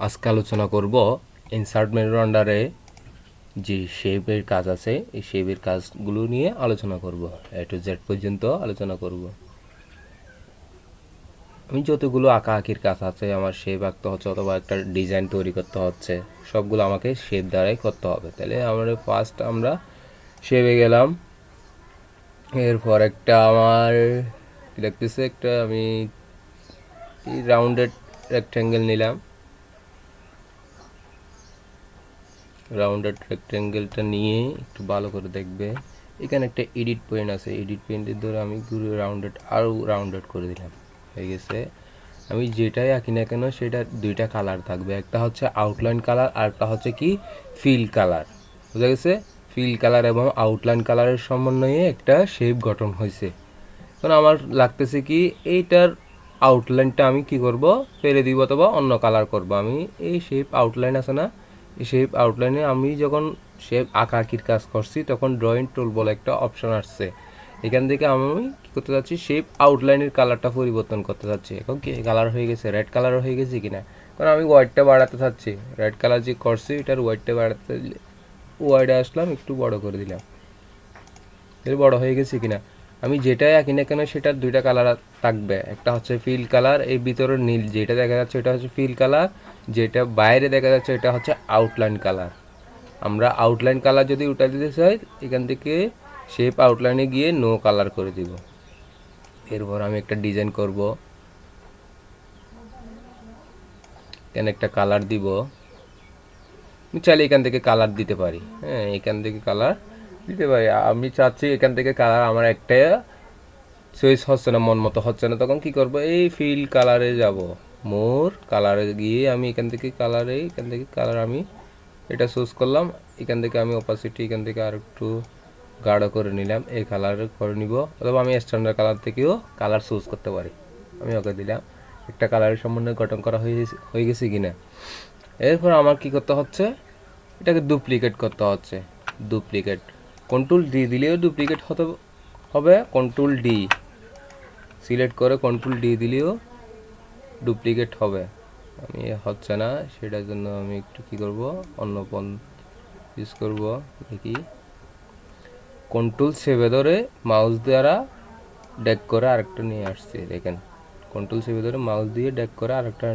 আজকে আলোচনা করব ইনসার্ট মেনুর আন্ডারে যে শেপের কাজ আছে এই শেপের কাজগুলো নিয়ে আলোচনা করব। এ টু জেড পর্যন্ত আলোচনা করব। আমি যতগুলো আঁকির কাজ আছে, আমার শেপ আঁকতে হচ্ছে অথবা একটা ডিজাইন তৈরি করতে হচ্ছে, সবগুলো আমাকে শেপ দ্বারাই করতে হবে। তাহলে আমরা ফার্স্ট আমরা শেপে গেলাম। এরপর একটা আমার দেখতেছে একটা আমি রাউন্ডেড রেক্ট্যাঙ্গেল নিলাম। রাউন্ডেড রেক্ট্যাঙ্গেলটা নিয়ে একটু ভালো করে দেখবে, এখানে একটা এডিট পয়েন্ট আছে। এডিট পয়েন্টের ধরে আমি ঘুরে রাউন্ডেড আরও রাউন্ডেড করে দিলাম, হয়ে গেছে। আমি যেটাই আঁকি না কেন সেটা দুইটা কালার থাকবে, একটা হচ্ছে আউটলাইন কালার আর একটা হচ্ছে কি ফিল কালার। বুঝা গেছে? ফিল কালার এবং আউটলাইন কালারের সমন্বয়ে একটা শেপ গঠন হয়েছে। কারণ আমার লাগতেছে কি এইটার আউটলাইনটা আমি কি করব, ফেলে দিব অথবা অন্য কালার করব। আমি এই শেপ আউটলাইন আছে না, এই শেপ আউটলাইনে আমি যখন শেপ আঁকির কাজ করছি তখন ড্রয়িং টুল বলে একটা অপশন আসছে। এখান থেকে আমি কী করতে চাচ্ছি, শেপ আউটলাইনের কালারটা পরিবর্তন করতে চাচ্ছি। এখন কি কালার হয়ে গেছে, রেড কালারও হয়ে গেছে কিনা, কারণ আমি হোয়াইটটা বাড়াতে চাচ্ছি। রেড কালার যে করছি এটার হোয়াইটটা বাড়াতে, হোয়াইটে আসলাম, একটু বড় করে দিলাম। এর বড় হয়ে গেছে কিনা, আমি যেটাই আঁকি না কেন সেটার দুইটা কালার থাকবে, একটা হচ্ছে ফিল কালার, এই ভিতরের নীল যেটা দেখা যাচ্ছে এটা হচ্ছে ফিল কালার, যেটা বাইরে দেখা যাচ্ছে এটা হচ্ছে আউটলাইন কালার। আমরা আউটলাইন কালার যদি উঠা দিতে চাই, এখান থেকে শেপ আউটলাইনে গিয়ে নো কালার করে দিব। এরপর আমি একটা ডিজাইন করব, এখানে একটা কালার দিব। আমি চাইলে এখান থেকে কালার দিতে পারি, হ্যাঁ এখান থেকে কালার দিতে পারি। আমি চাচ্ছি এখান থেকে কালার আমার একটা চয়েস হচ্ছে না, মন মতো হচ্ছে না, তখন কি করব, এই ফিল কালারে যাব। মোর কালারে গিয়ে আমি এখান থেকে কালার আমি এটা চুজ করলাম। এখান থেকে আমি অপাসিটি এখান থেকে আর একটু গাঢ় করে নিলাম, এই কালার করে নিব। অথবা আমি স্ট্যান্ডার্ড কালার থেকেও কালার চুজ করতে পারি। আমি ওকে দিলাম, একটা কালারের সম্বন্ধে গঠন করা হয়ে গেছে কিনা। এরপর আমার কি করতে হচ্ছে, এটাকে ডুপ্লিকেট করতে হচ্ছে। ডুপ্লিকেট কন্ট্রোল ডি দিলেও ডুপ্লিকেট হবে। কন্ট্রোল ডি সিলেক্ট করে কন্ট্রোল ডি দিলেও ডুপ্লিকেট হবে। আমি হচ্ছে না, সেটার জন্য আমি একটু কী করব, অন্য পণ ইউজ করব। দেখি, কন্ট্রোল সেভে ধরে মাউস দ্বারা ড্যাগ করে আরেকটা নিয়ে আসছি। দেখেন, কন্ট্রোল সেভে ধরে মাউস দিয়ে ড্যাগ করে আরেকটা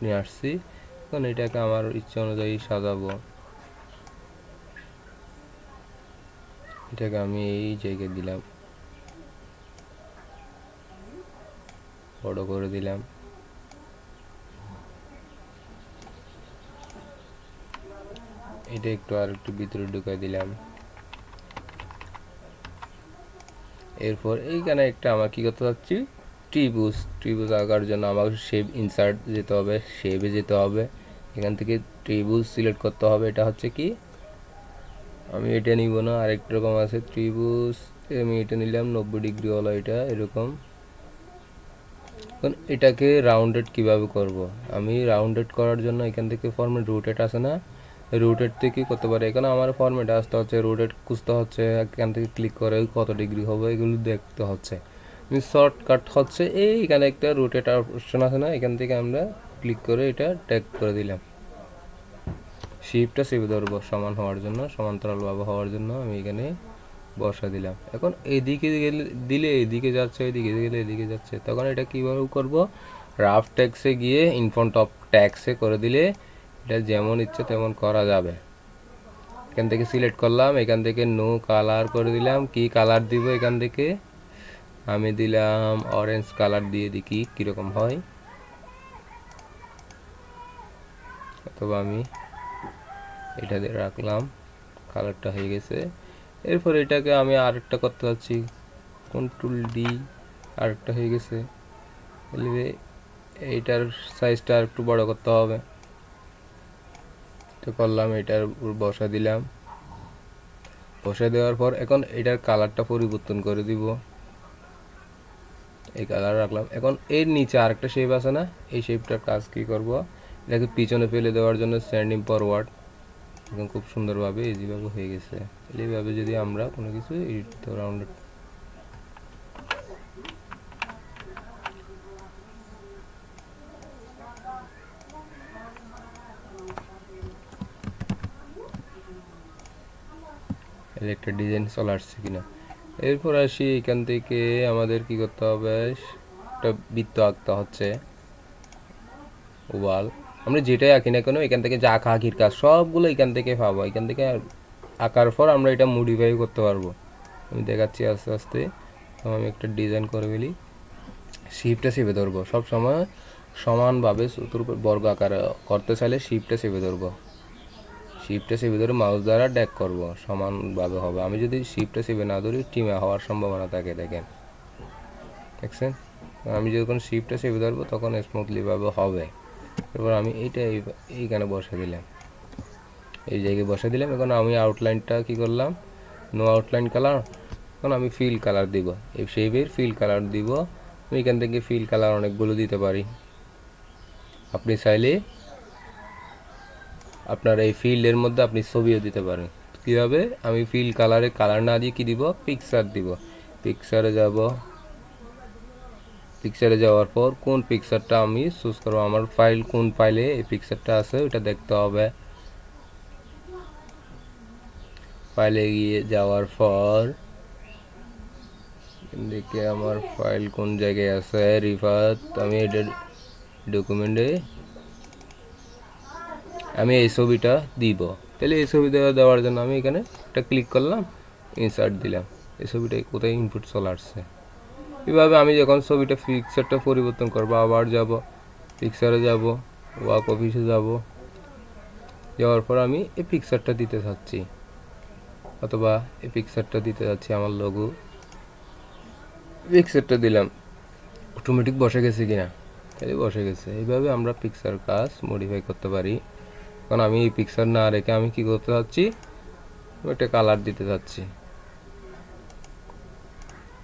নিয়ে আসছি। এখন এটাকে আমার ইচ্ছা অনুযায়ী সাজাবো। এটাকে আমি এই জায়গায় দিলাম, বড় করে দিলাম। এটা একটু আর একটু ভিতরে ঢুকাই দিলাম। এরপর এইখানে একটা আমার কী করতে চাচ্ছি, ত্রিভুজ আঁকার জন্য আমার শেপ ইনসার্ট যেতে হবে, শেপে যেতে হবে। এখান থেকে ত্রিভুজ সিলেক্ট করতে হবে। এটা হচ্ছে কি, আমি এটা নিব না, আরেকটা রকম আছে ত্রিভুজ, আমি এটা নিলাম 90 ডিগ্রি ওয়ালা, এটা এরকম। এখন এটাকে রাউন্ডেড কিভাবে করব, আমি রাউন্ডেড করার জন্য এখান থেকে ফর্মেট রোটেট আছে না, রোটেট থেকে করতে পারি। এখানে আমার ফর্মেট আসতে হচ্ছে, রোটেট খুঁজতে হচ্ছে, এখান থেকে ক্লিক করে কত ডিগ্রি হবে এগুলো দেখতে হচ্ছে। শর্টকাট হচ্ছে এইখানে একটা রোটেট অপশন আছে না, এখান থেকে আমরা ক্লিক করে এটা ট্যাগ করে দিলাম। শিপটা চেপে ধরবো সমান হওয়ার জন্য, সমান্তরালভাবে হওয়ার জন্য আমি এখানে বসা দিলাম। এখন এদিকে দিলে এদিকে যাচ্ছে, এদিকে গেলে এদিকে যাচ্ছে। তখন এটা কীভাবে করব, রাফ ট্যাক্সে গিয়ে ইনফ্রন্ট অফ ট্যাক্সে করে দিলে এটা যেমন ইচ্ছে তেমন করা যাবে। এখান থেকে সিলেক্ট করলাম, এখান থেকে নো কালার করে দিলাম। কি কালার দিব, এখান থেকে আমি দিলাম অরেঞ্জ কালার দিয়ে দেখি কীরকম হয়। অথবা আমি এটা দিয়ে রাখলাম, কালারটা হয়ে গেছে। এরপর এটাকে আমি আরেকটা করতে পারছি, কন্ট্রোল ডি, আরেকটা হয়ে গেছে। এইটার সাইজটা আর একটু বড় করতে হবে, তো করলাম, এটার উপর বসা দিলাম। বসা দেওয়ার পর এখন এটার কালারটা পরিবর্তন করে দিব, এই কালার রাখলাম। এখন এর নিচে আরেকটা শেপ আছে না, এই শেপটার কাজ কি করব, এটাকে পিছনে ফেলে দেওয়ার জন্য স্ট্যান্ডিং ফরওয়ার্ড, এখন খুব সুন্দরভাবে ইজিভাবে হয়ে গেছে। এইভাবে যদি আমরা কোনো কিছু রাউন্ডেড তাহলে একটা ডিজাইন চলে আসছে কিনা। এরপর আসি এখান থেকে আমাদের কি করতে হবে, একটা বৃত্ত আঁকতে হচ্ছে, ওয়াল। আমরা যেটাই আঁকি না কেন এখান থেকে যা আঁকির কাজ সবগুলো এখান থেকে পাবো। এখান থেকে আঁকার পর আমরা এটা মডিফাই করতে পারবো। আমি দেখাচ্ছি আস্তে আস্তে। তো আমি একটা ডিজাইন করে ফেলি, শিপটা চেপে ধরবো সব সময় সমানভাবে বর্গ আকার করতে চাইলে শিপটা চেপে ধরবো, শিপটা চেপে ধরে মাউস দ্বারা ড্যাগ করব, সমানভাবে হবে। আমি যদি শিপটা চেপে না ধরি টিমে হওয়ার সম্ভাবনা থাকে, দেখেন দেখছেন। আমি যখন শিপটা চেপে ধরবো তখন স্মুথলিভাবে হবে। এরপর আমি এইটা এইখানে বসে দিলাম, এই জায়গায় বসে দিলাম। এখন আমি আউটলাইনটা কি করলাম, নো আউটলাইন কালার। এখন আমি ফিল কালার দিব, এই শেপের ফিল কালার দিব। আমি এখান থেকে ফিল কালার অনেকগুলো দিতে পারি। আপনি চাইলে আপনার এই ফিল্ডের মধ্যে আপনি ছবিও দিতে পারেন। কীভাবে, আমি ফিল কালারে কালার না দিয়ে কী দিব, পিকচার দিব। পিকচারে যাব, পিকচারে যাওয়ার পর কোন পিকচারটা আমি চুজ করবো, আমার ফাইল কোন ফাইলে এই পিকচারটা আছে ওইটা দেখতে হবে। ফাইলে গিয়ে যাওয়ার পর দেখে আমার ফাইল কোন জায়গায় আছে, রিফাত, আমি এটা ডকুমেন্টে আমি এই ছবিটা দিব। তাহলে এই ছবি দেওয়ার জন্য আমি এখানে একটা ক্লিক করলাম, ইনসার্ট দিলাম, এই ছবিটা কোথায় ইনপুট চলে আসছে। এভাবে আমি যখন ছবিটা পিকচারটা পরিবর্তন করবো, আবার যাব পিকচারে, যাব ওয়ার্ক অফিসে, যাওয়ার পর আমি এই পিকচারটা দিতে চাচ্ছি, অথবা এই পিকচারটা দিতে যাচ্ছি আমার লোগো, পিকচারটা দিলাম। অটোমেটিক বসে গেছে কিনা, তাহলে বসে গেছে। এইভাবে আমরা পিকচার কাজ মডিফাই করতে পারি। কারণ আমি এই পিকচার না রেখে আমি কি করতে চাচ্ছি, একটা কালার দিতে চাচ্ছি।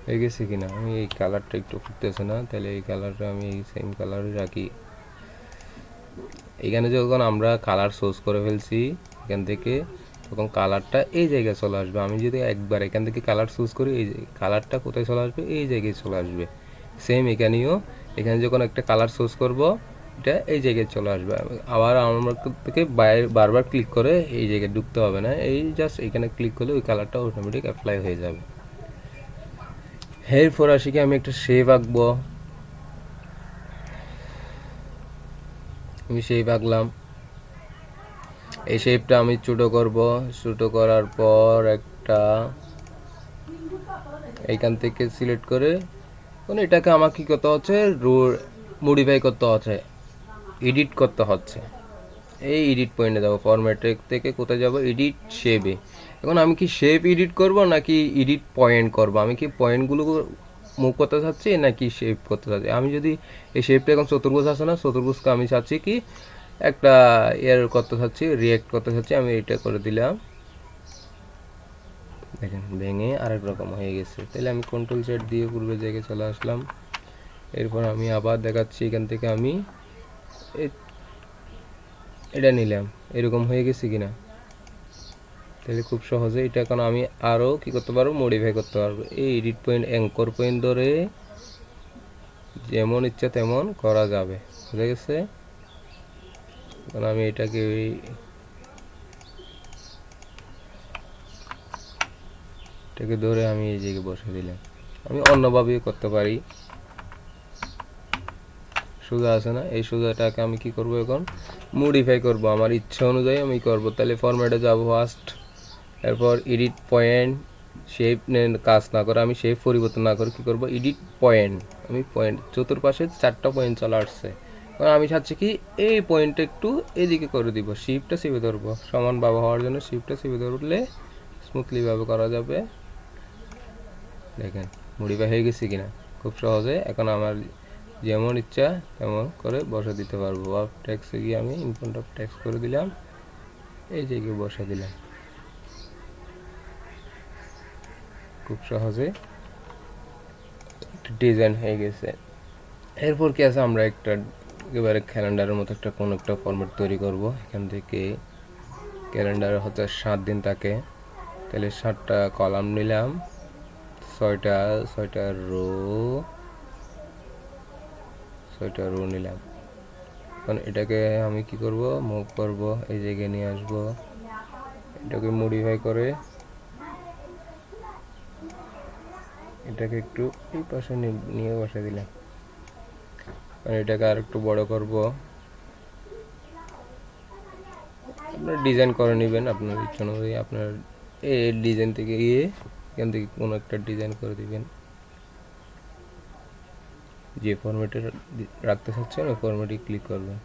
হয়ে গেছে কিনা, আমি এই কালারটা একটু ফুটতেছে না, তাহলে এই কালারটা আমি এই সেম কালারে রাখি। এখানে যখন আমরা কালার চুজ করে ফেলছি এখান থেকে, তখন কালারটা এই জায়গায় চলে আসবে। আমি যদি একবার এখান থেকে কালার চুজ করি, এই কালারটা কোথায় চলে আসবে, এই জায়গায় চলে আসবে। সেম এখানেও, এখানে যখন একটা কালার চুজ করব এটা এই জায়গায় চলে আসবে। আবার আমার থেকে বারবার ক্লিক করে এই জায়গায় ঢুকতে হবে না, এই জাস্ট এখানে ক্লিক করলে ওই কালারটা অটোমেটিক অ্যাপ্লাই হয়ে যাবে। এরপর আসি কি, আমি একটা শেপ আঁকবো, আমি শেপ আঁকলাম। এই শেপটা আমি ছোটো করব, ছোটো করার পর একটা এইখান থেকে সিলেক্ট করে, মানে এটাকে আমার কী করতে হচ্ছে, মডিফাই করতে হচ্ছে, এডিট করতে হচ্ছে। এই এডিট পয়েন্টে যাবো, ফরম্যাটের থেকে কোথায় যাব, এডিট শেপে। এখন আমি কি শেপ এডিট করব নাকি এডিট পয়েন্ট করব, আমি কি পয়েন্টগুলো মুভ করতে চাচ্ছি নাকি শেপ করতে চাচ্ছি। আমি যদি এই শেপটা এখন চতুর্ভুজ আছে না, চতুর্ভুজকে আমি চাচ্ছি কি একটা এর করতে চাচ্ছি, রিয়েক্ট করতে চাচ্ছি, আমি এটা করে দিলাম। দেখেন ভেঙে আরেক রকম হয়ে গেছে। তাহলে আমি কন্ট্রোল সেট দিয়ে পূর্বের জায়গায় চলে আসলাম। এরপর আমি আবার দেখাচ্ছি, এখান থেকে আমি এটা নিলাম, এরকম হয়ে গেছে কিনা। তাহলে খুব সহজে এটা এখন আমি আরও কী করতে পারবো, মডিফাই করতে পারবো। এই এডিট পয়েন্ট, অ্যাঙ্কর পয়েন্ট ধরে যেমন ইচ্ছা তেমন করা যাবে, বুঝা গেছে। কারণ আমি এটাকে ধরে আমি এই জায়গায় বসে দিলাম। আমি অন্যভাবেও করতে পারি, সোজা আছে না, এই সোজাটাকে আমি কি করব, এখন মডিফাই করব, আমার ইচ্ছা অনুযায়ী আমি করব। তাহলে ফরম্যাটে যাব ফার্স্ট, এরপর এডিট পয়েন্ট, শেপ কাজ না করে, আমি শেপ পরিবর্তন না করে কী করব, এডিট পয়েন্ট। আমি পয়েন্ট চতুর্পাশে 4টা পয়েন্ট চলে আসছে। কারণ আমি চাচ্ছি কি এই পয়েন্টটা একটু এদিকে করে দিব, শিপটা চেপে ধরবো, সমানভাবে হওয়ার জন্য শিপটা চেপে ধরলে স্মুথলিভাবে করা যাবে। দেখেন মডিফাই হয়ে গেছে কিনা, খুব সহজে এখন আমার যেমন ইচ্ছা তেমন করে বসা দিতে পারবো। অফ ট্যাক্সে গিয়ে আমি ইনফ্রন্ট অফ ট্যাক্স করে দিলাম, এই জায়গায় বসা দিলাম, খুব সহজে ডিজাইন হয়ে গেছে। এরপর কি আছে, আমরা একটা একেবারে ক্যালেন্ডারের মতো একটা কোনো একটা ফরম্যাট তৈরি করব। এখান থেকে ক্যালেন্ডারে হচ্ছে 7 দিন থাকে, তাহলে 7টা কলাম নিলাম, 6টা রো নিলাম। এখন এটাকে আমি কি করব, মুভ করব, এই জায়গায় নিয়ে আসব, এটাকে মডিফাই করে এটাকে একটু এই পাশে নিয়ে বসে দিলাম, কারণ এটাকে আর একটু বড় করব। আপনার ডিজাইন করে নেবেন আপনার ইচ্ছা অনুযায়ী। আপনার এই ডিজাইন থেকে গিয়ে এখান থেকে কোনো একটা ডিজাইন করে দিবেন, যে ফরম্যাটে রাখতে চাচ্ছেন ওই ফরম্যাটে ক্লিক করবেন।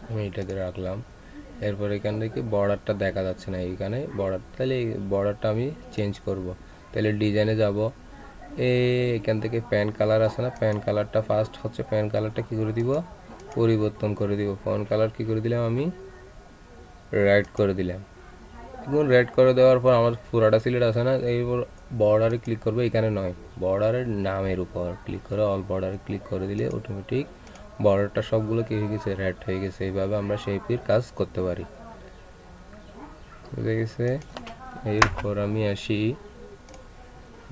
আমি এটাতে রাখলাম। এরপর এখান থেকে বর্ডারটা দেখা যাচ্ছে না এইখানে বর্ডার, তাহলে এই বর্ডারটা আমি চেঞ্জ করব। তাহলে ডিজাইনে যাব, এখান থেকে প্যান কালার আছে না, প্যান কালারটা ফার্স্ট হচ্ছে, প্যান কালারটা কী করে দিব, পরিবর্তন করে দিব। প্যান কালার কী করে দিলাম আমি, রেড করে দিলাম। এখন রেড করে দেওয়ার পর আমার পুরাটা সিলেক্ট আছে না, এইবার বর্ডারে ক্লিক করবো, এখানে নয়, বর্ডারের নামের উপর ক্লিক করে অল বর্ডারে ক্লিক করে দিলে অটোমেটিক বর্ডারটা সবগুলো কি হয়ে গেছে, রেড হয়ে গেছে। এইভাবে আমরা শেপের কাজ করতে পারি, বুঝে গেছে। এরপর আমি আসি,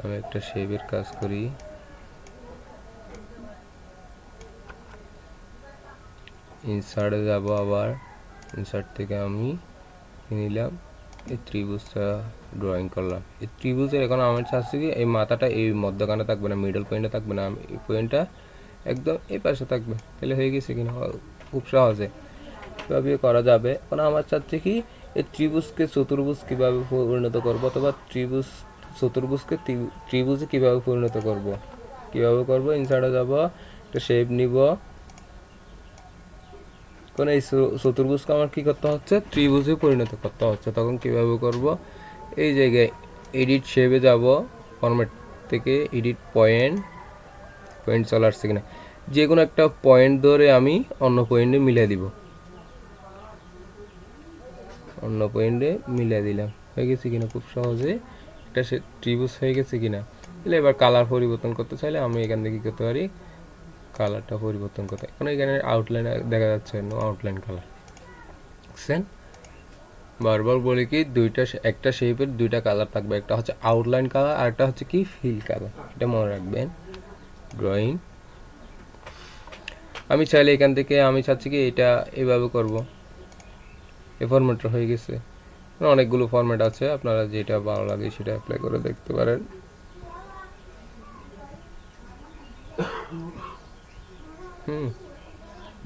আমি একটা শেপের কাজ করি। ইনসার্টে যাব, আবার ইনসার্ট থেকে আমি নিলাম এই ত্রিভুজটা ড্রয়িং করলাম। এই ত্রিভুজের এখন আমার চাচ্ছি কি এই মাথাটা এই মধ্যখানে থাকবে না, মিডল পয়েন্টে থাকবে না, এই পয়েন্টটা একদম এই পাশে থাকবে। তাহলে হয়ে গেছে কিনা, খুব সহজে কীভাবে করা যাবে। কারণ আমার চাচ্ছে কি এই ত্রিভুজকে চতুর্ভুজ কীভাবে পরিণত করবো, অথবা ত্রিভুজ চতুর্ভুজকে ত্রিভুজে কীভাবে পরিণত করবো, কীভাবে করবো। ইনসার্টে যাব, একটা শেপ নিব, কারণ এই চতুর্ভুজকে আমার কী করতে হচ্ছে, ত্রিভুজে পরিণত করতে হচ্ছে। তখন কীভাবে করব, এই জায়গায় এডিট শেপে যাব, ফরম্যাট থেকে এডিট পয়েন্ট, পয়েন্ট চলে আসছে কিনা, যে কোনো একটা পয়েন্ট ধরে আমি অন্য পয়েন্টে মিলিয়ে দিব, অন্য পয়েন্টে মিলিয়ে দিলাম। হয়ে গেছে কিনা, খুব সহজে একটা সে ত্রিভুজ হয়ে গেছে কিনা। তাহলে এবার কালার পরিবর্তন করতে চাইলে আমি এখান থেকে কী করতে পারি, কালারটা পরিবর্তন করতে। এখন এখানে আউটলাইন দেখা যাচ্ছে, নো আউটলাইন কালার, দেখছেন। বারবার বলি কি দুইটা, একটা শেপের দুইটা কালার থাকবে, একটা হচ্ছে আউটলাইন কালার আর একটা হচ্ছে কি ফিল কালার, এটা মনে রাখবেন। ড্রয়িং আমি চাইলে এখান থেকে আমি চাচ্ছি কি এটা এভাবে করব, এই ফরম্যাটটা হয়ে গেছে। অনেকগুলো ফরম্যাট আছে, আপনারা যেটা ভালো লাগে সেটা অ্যাপ্লাই করে দেখতে পারেন।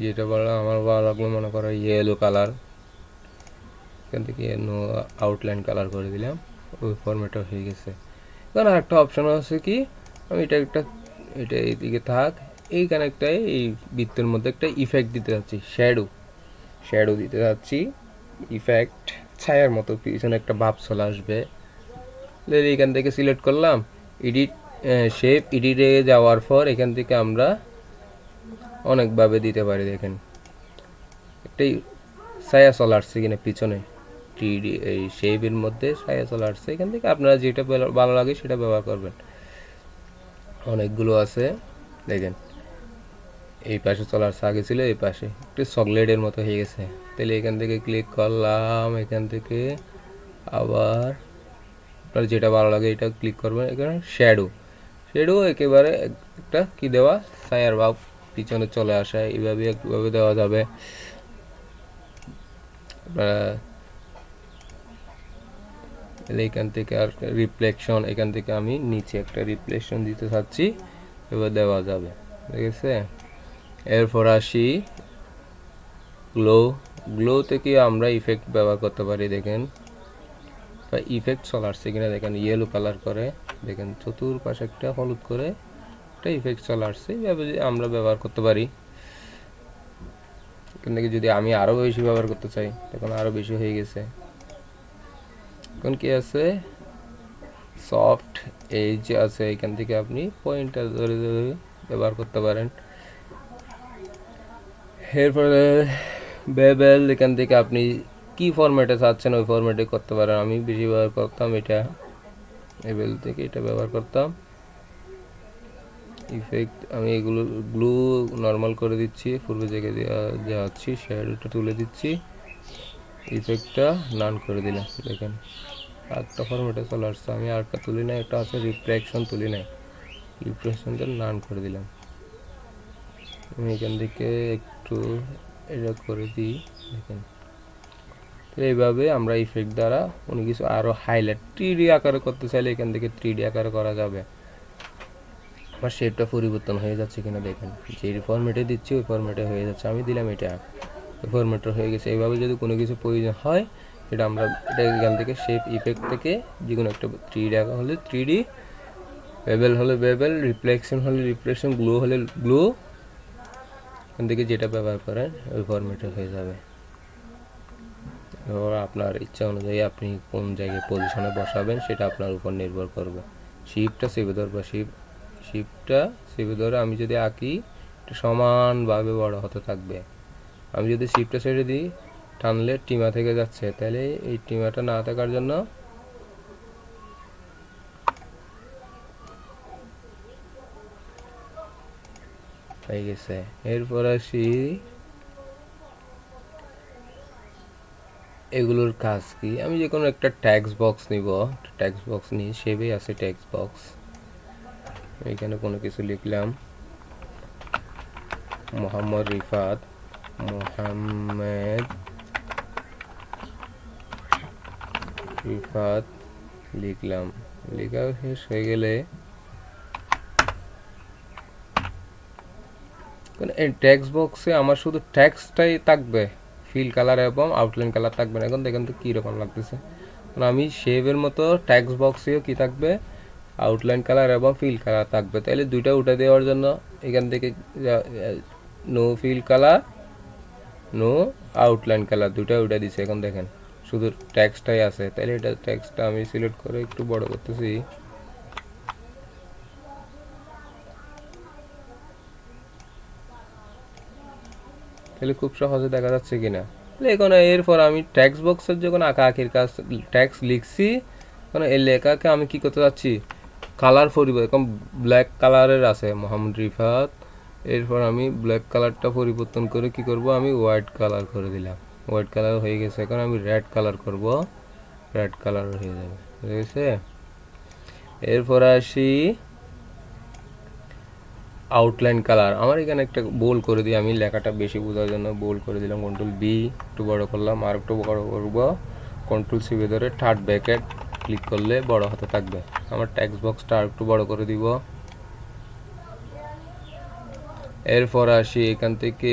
যেটা ভালো, আমার ভালো লাগলো মনে করো ইয়েলো কালার, এখান থেকে নো আউটলাইন কালার করে দিলাম, ওই ফরম্যাটটা হয়ে গেছে। কারণ আরেকটা অপশন আছে কি, আমি এটা এইদিকে থাক, এইখানে একটা এই বৃত্তের মধ্যে একটা ইফেক্ট দিতে যাচ্ছি, শ্যাডো দিতে যাচ্ছি, ইফেক্ট ছায়ার মতো পিছনে একটা ভাব চলে আসবে। এইখান থেকে সিলেক্ট করলাম, এডিট শেপ, এডিটে যাওয়ার পর এখান থেকে আমরা অনেকভাবে দিতে পারি। দেখেন একটাই ছায়া চলে আসছে কিনা পিছনে, এই শেপের মধ্যে ছায়া চলে আসছে। এখান থেকে আপনারা যেটা ভালো লাগে সেটা ব্যবহার করবেন, অনেকগুলো আছে। দেখেন এই পাশে চলে আসছে, আগে ছিল এই পাশে, একটু চকলেটের মতো হয়ে গেছে। তাহলে এখান থেকে ক্লিক করলাম, এখান থেকে আবার আপনার যেটা ভালো লাগে এটা ক্লিক করবেন। এখানে শ্যাডো একেবারে একটা কি দেওয়া, ছায়ার ভাব পিছনে চলে আসা, এইভাবে দেওয়া যাবে। এখান থেকে আর রিফ্লেকশন, এখান থেকে আমি নিচে একটা রিফ্লেকশন দিতে চাচ্ছি, এবার দেওয়া যাবে, ঠিক আছে। এরপর আসি গ্লো থেকে আমরা ইফেক্ট ব্যবহার করতে পারি। দেখেন ইফেক্ট চলে আসছে কিনা, দেখেন ইয়েলো কালার করে, দেখেন চতুর্পাশে একটা হলুদ করে একটা ইফেক্ট চলে আসছে, এইভাবে আমরা ব্যবহার করতে পারি। এখান থেকে যদি আমি আরও বেশি ব্যবহার করতে চাই তখন আরও বেশি হয়ে গেছে। এখন কি আছে, সফট এজ আছে, এখান থেকে আপনি পয়েন্টটা ধরে ধরে ব্যবহার করতে পারেন। এরপরে বেবেল, এখান থেকে আপনি কি ফরম্যাটে চাচ্ছেন ওই ফরম্যাটে করতে পারেন। আমি বেশি ব্যবহার করতাম এটা, বেবেল থেকে এটা ব্যবহার করতাম। ইফেক্ট আমি এগুলো ব্লু নর্মাল করে দিচ্ছি, পূর্বে জায়গায় যাচ্ছি, শ্যাডোটা তুলে দিচ্ছি, ইফেক্টটা নান করে দিলাম। দেখেন আরেকটা ফরম্যাটে চলে আসছে, আমি আরেকটা তুলি নাই, একটা আছে রিফ্লেকশন তুলি নাই, রিফ্লেকশনটা নান করে দিলাম। আমি এখান থেকে একটু এটা করে দিই, দেখেন তো এইভাবে আমরা ইফেক্ট দ্বারা কোনো কিছু আরও হাইলাইট 3D আকারে করতে চাইলে এখান থেকে 3D আকারে করা যাবে। আমার শেপটা পরিবর্তন হয়ে যাচ্ছে কিনা দেখেন, যে ফরম্যাটে দিচ্ছি ওই ফরম্যাটে হয়ে যাচ্ছে। আমি দিলাম এটা, ওই ফরম্যাটটা হয়ে গেছে। এইভাবে যদি কোনো কিছু প্রয়োজন হয় এটা আমরা এটা এখান থেকে শেপ ইফেক্ট থেকে যে কোনো একটা 3D আঁকা হলে 3D, বেবেল হলে বেবেল, রিফ্লেকশন হলে রিফ্লেকশন, গ্লো হলে গ্লো, এখান থেকে যেটা ব্যবহার করেন ওই ফরম্যাটে হয়ে যাবে। এবার আপনার ইচ্ছা অনুযায়ী আপনি কোন জায়গায় পজিশনে বসাবেন সেটা আপনার উপর নির্ভর করবে। শিপটা চেপে ধরবো, শিপটা চেপে ধরে আমি যদি আঁকি এটা সমানভাবে বড় হতে থাকবে। আমি যদি শিপটা ছেড়ে দিই টানলে টিমা থেকে যাচ্ছে, তাহলে এই টিমাটা না থাকার জন্য হয়ে গেছে। এরপর আসি এগুলোর কাজ কি। আমি যে কোনো একটা ট্যাক্স বক্স নিব, ট্যাক্স বক্স নিয়ে শেপে আছে ট্যাক্স বক্স। এখানে কোনো কিছু লিখলাম, মোহাম্মদ রিফাত, মোহাম্মদ রিফাত লিখলাম। লেখা শেষ হয়ে গেলে এই ট্যাক্স বক্সে আমার শুধু ট্যাক্সটাই থাকবে, ফিল কালার এবং আউটলাইন কালার থাকবে না। এখন দেখেন তো কীরকম লাগতেছে। আমি শেপের মতো ট্যাক্স বক্সেও কি থাকবে, আউটলাইন কালার এবং ফিল কালার থাকবে। তাহলে দুইটা উঠে দেওয়ার জন্য এখান থেকে no fill colour, no outline colour দুইটা উঠে দিছে। এখন দেখেন শুধু ট্যাক্সটাই আছে। তাহলে এটা ট্যাক্সটা আমি সিলেক্ট করে একটু বড় করতেছি। তাহলে খুব সহজে দেখা যাচ্ছে কিনা। এখন এরপর আমি ট্যাক্স বক্সের যখন আঁকা আঁকির কাজ ট্যাক্স লিখছি, কারণ এই লেখাকে আমি কি করতে যাচ্ছি কালার পরিবর্তন, ব্ল্যাক কালারের আছে মোহাম্মদ রিফাত। এরপর আমি ব্ল্যাক কালারটা পরিবর্তন করে কি করব, আমি হোয়াইট কালার করে দিলাম। হোয়াইট কালার হয়ে গেছে। এখন আমি রেড কালার করব, রেড কালার হয়ে যাবে। ঠিক আছে। এরপর আসি আউটলাইন কালার। আমার এখানে একটা বোল্ড করে দিই, আমি লেখাটা বেশি বোঝার জন্য বোল্ড করে দিলাম। কন্ট্রোল বি একটু বড় করলাম, আর একটু বড় করব। কন্ট্রোল সি ধরে থার্ড ব্র্যাকেট ক্লিক করলে বড় হতে থাকবে। আমার টেক্সট বক্সটা আর একটু বড় করে দিব। এরপর আসি এখান থেকে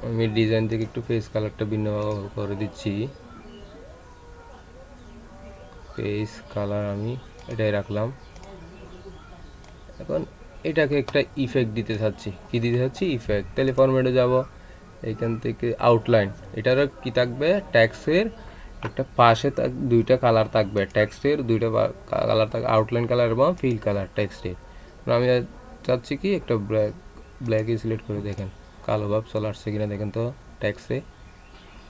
আমি ডিজাইন থেকে একটু ফেস কালারটা ভিন্ন করে দিচ্ছি। ফেস কালার আমি এটাই রাখলাম। এখন এটাকে একটা ইফেক্ট দিতে চাচ্ছি। কি দিতে চাচ্ছি? ইফেক্ট। তাহলে ফরম্যাটে যাব, এইখান থেকে আউটলাইন। এটারও কি থাকবে, ট্যাক্সের একটা পাশে দুইটা কালার থাকবে, ট্যাক্সের দুইটা কালার থাকবে, আউটলাইন কালার এবং ফিল কালার ট্যাক্সের। আমি চাচ্ছি কি একটা ব্ল্যাকে সিলেক্ট করে দেখেন কালো ভাব চলে আসছে কিনা দেখেন তো। ট্যাক্সে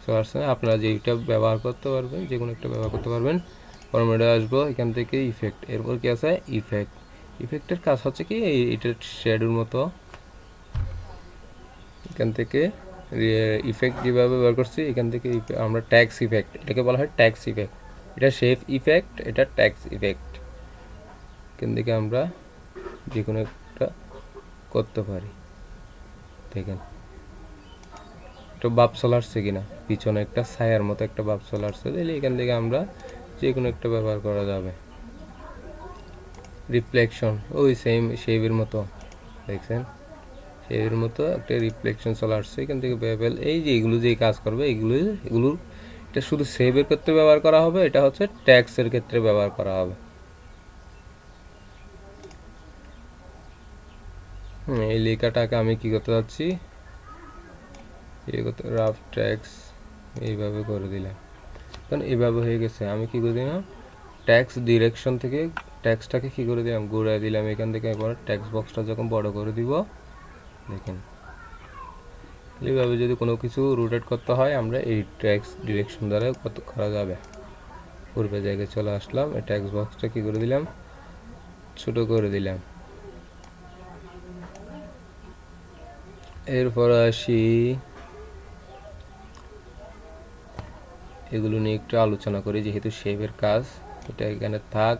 চলে আসছে না। আপনারা যেইটা ব্যবহার করতে পারবেন, যে কোনো একটা ব্যবহার করতে পারবেন। ফরম্যাটে আসবো, এখান থেকে ইফেক্ট। এরপর কি আছে? ইফেক্ট। ইফেক্টের কাজ হচ্ছে কি এটার শ্যাডোর মতো। এখান থেকে ইফেক্ট যেভাবে ব্যবহার করছি, এখান থেকে আমরা ট্যাক্স ইফেক্ট, এটাকে বলা হয় ট্যাক্স ইফেক্ট। এটা শেপ ইফেক্ট, এটা ট্যাক্স ইফেক্ট। এখান থেকে আমরা যে কোনো একটা করতে পারি। দেখেন একটা বাপ চলে আসছে কিনা, পিছনে একটা ছায়ার মতো একটা বাপ চলে আসছে। তাহলে এখান থেকে আমরা যে কোনো একটা ব্যবহার করা যাবে। রিফ্লেকশন ওই সেম শেপের মতো, দেখছেন শেপের মতো একটা রিফ্লেকশন চলে আসছে। এখান থেকে বেবেল, এই যে এগুলো যে কাজ করবে এগুলো এটা শুধু সেভের ক্ষেত্রে ব্যবহার করা হবে, এটা হচ্ছে ট্যাক্সের ক্ষেত্রে ব্যবহার করা হবে। এই লেখাটাকে আমি কি করতে যাচ্ছি, রাফ ট্যাক্স এইভাবে করে দিলাম। কারণ এইভাবে হয়ে গেছে। আমি কি করে দিলাম, ট্যাক্স ডিরেকশন থেকে ট্যাক্সটাকে কি করে দিলাম, ঘুরাই দিলাম। এখান থেকে একবার ট্যাক্স বক্সটা যখন বড় করে দিব, দেখেন এইভাবে যদি কোনো কিছু রোটেট করতে হয় আমরা এই ট্যাক্স ডিরেকশন দ্বারা করা যাবে। পূর্বে জায়গায় চলে আসলাম, এই ট্যাক্স বক্সটা কি করে দিলাম, ছোট করে দিলাম। এরপর আসি এগুলো নিয়ে একটু আলোচনা করি, যেহেতু শেপের কাজ। এটা এখানে থাক।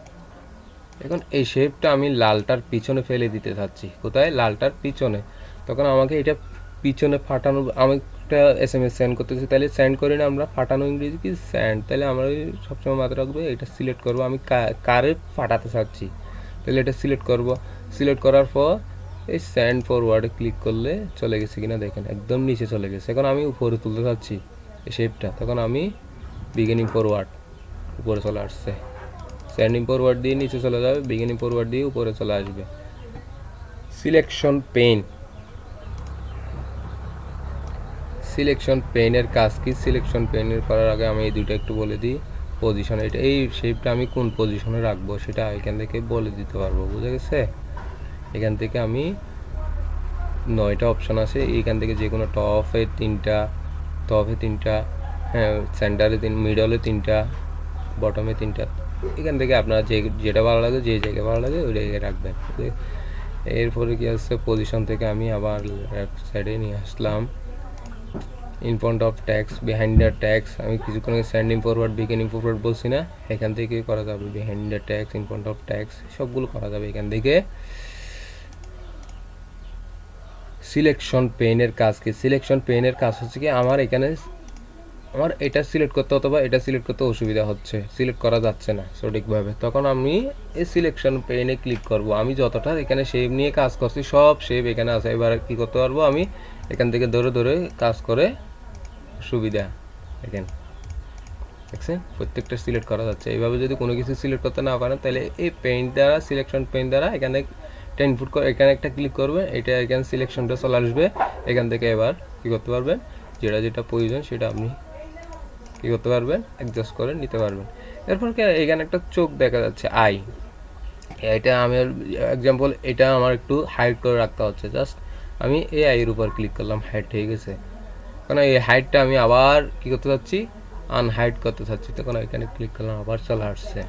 এখন এই শেপটা আমি লালটার পিছনে ফেলে দিতে চাচ্ছি। কোথায়? লালটার পিছনে। তখন আমাকে এটা পিছনে ফাটানো, আমি একটা SMS সেন্ড করতেছি, তাহলে সেন্ড করি না আমরা, ফাটানো ইংরেজি কি সেন্ড। তাহলে আমরা সবসময় মাথায় রাখবো এটা সিলেক্ট করবো আমি কারে ফাটাতে চাচ্ছি, তাহলে এটা সিলেক্ট করব। সিলেক্ট করার পর এই সেন্ড ফরওয়ার্ডে ক্লিক করলে চলে গেছে কিনা দেখেন, একদম নিচে চলে গেছে। এখন আমি উপরে তুলতে চাচ্ছি এই শেপটা, তখন আমি বিগিনিং ফরওয়ার্ড, উপরে চলে আসছে। সেন্ডিং ফরওয়ার্ড দিয়ে নিচে চলে যাবে, বিগিনিং ফরওয়ার্ড দিয়ে উপরে চলে আসবে। সিলেকশন পেইন, সিলেকশন পেইনের কাজ কি? সিলেকশন পেইনের করার আগে আমি এই দুটো একটু বলে দিই। পজিশন, এটা এই শেপটা আমি কোন পজিশনে রাখবো সেটা এখান থেকে বলে দিতে পারবো, বুঝে গেছে? এখান থেকে আমি 9টা অপশান আছে, এখান থেকে যে কোনো টপে 3টা, হ্যাঁ সেন্টারে 3, মিডলে 3টা, বটমে 3টা। এখান থেকে আপনার যেটা ভালো লাগে, যে জায়গায় ভালো লাগে ওই জায়গায় রাখবেন। এরপরে কি আছে, পজিশন থেকে আমি আবার লেফট সাইডে নিয়ে আসলাম। In front of tax, behind the tax, আমি কিছুক্ষণ আগে সেন্ডিং ফরওয়ার্ড বিগিনিং ফরওয়ার্ড বলছি না, এখান থেকে করা যাবে। Behind the tax, in front of tax সবগুলো করা যাবে এখান থেকে। সিলেকশন পেইনের কাজ কি? সিলেকশন পেইনের কাজ হচ্ছে কি, আমার এখানে আমার এটা সিলেক্ট করতে অথবা এটা সিলেক্ট করতে অসুবিধা হচ্ছে, সিলেক্ট করা যাচ্ছে না সঠিকভাবে, তখন আমি এই সিলেকশন পেইনে ক্লিক করব। আমি যতটা এখানে শেপ নিয়ে কাজ করছি সব শেপ এখানে আছে। এবার কী করতে পারবো, আমি এখান থেকে ধরে ধরে কাজ করে সুবিধা। দেখছেন প্রত্যেকটা সিলেক্ট করা যাচ্ছে। এইভাবে যদি কোনো কিছু সিলেক্ট করতে না পারেন, তাহলে এই পেইন দ্বারা, সিলেকশন পেইন দ্বারা এখানে 10 ফুট করে এখানে একটা ক্লিক করবে, এটা এখানে সিলেকশনটা চলে আসবে। এখান থেকে এবার কী করতে পারবেন, যেটা যেটা প্রয়োজন সেটা আপনি কী করতে পারবেন, অ্যাডজাস্ট করে নিতে পারবেন। এরপর কি এখানে একটা চোখ দেখা যাচ্ছে, আই। এটা আমি এক্সাম্পল, এটা আমার একটু হাইড করে রাখতে হচ্ছে। জাস্ট আমি এই আইয়ের উপর ক্লিক করলাম, হাইড হয়ে গেছে। কারণ এই হাইটটা আমি আবার কী করতে চাচ্ছি, আনহাইড করতে চাচ্ছি, তখন এখানে ক্লিক করলাম, আবার চলে আসছে।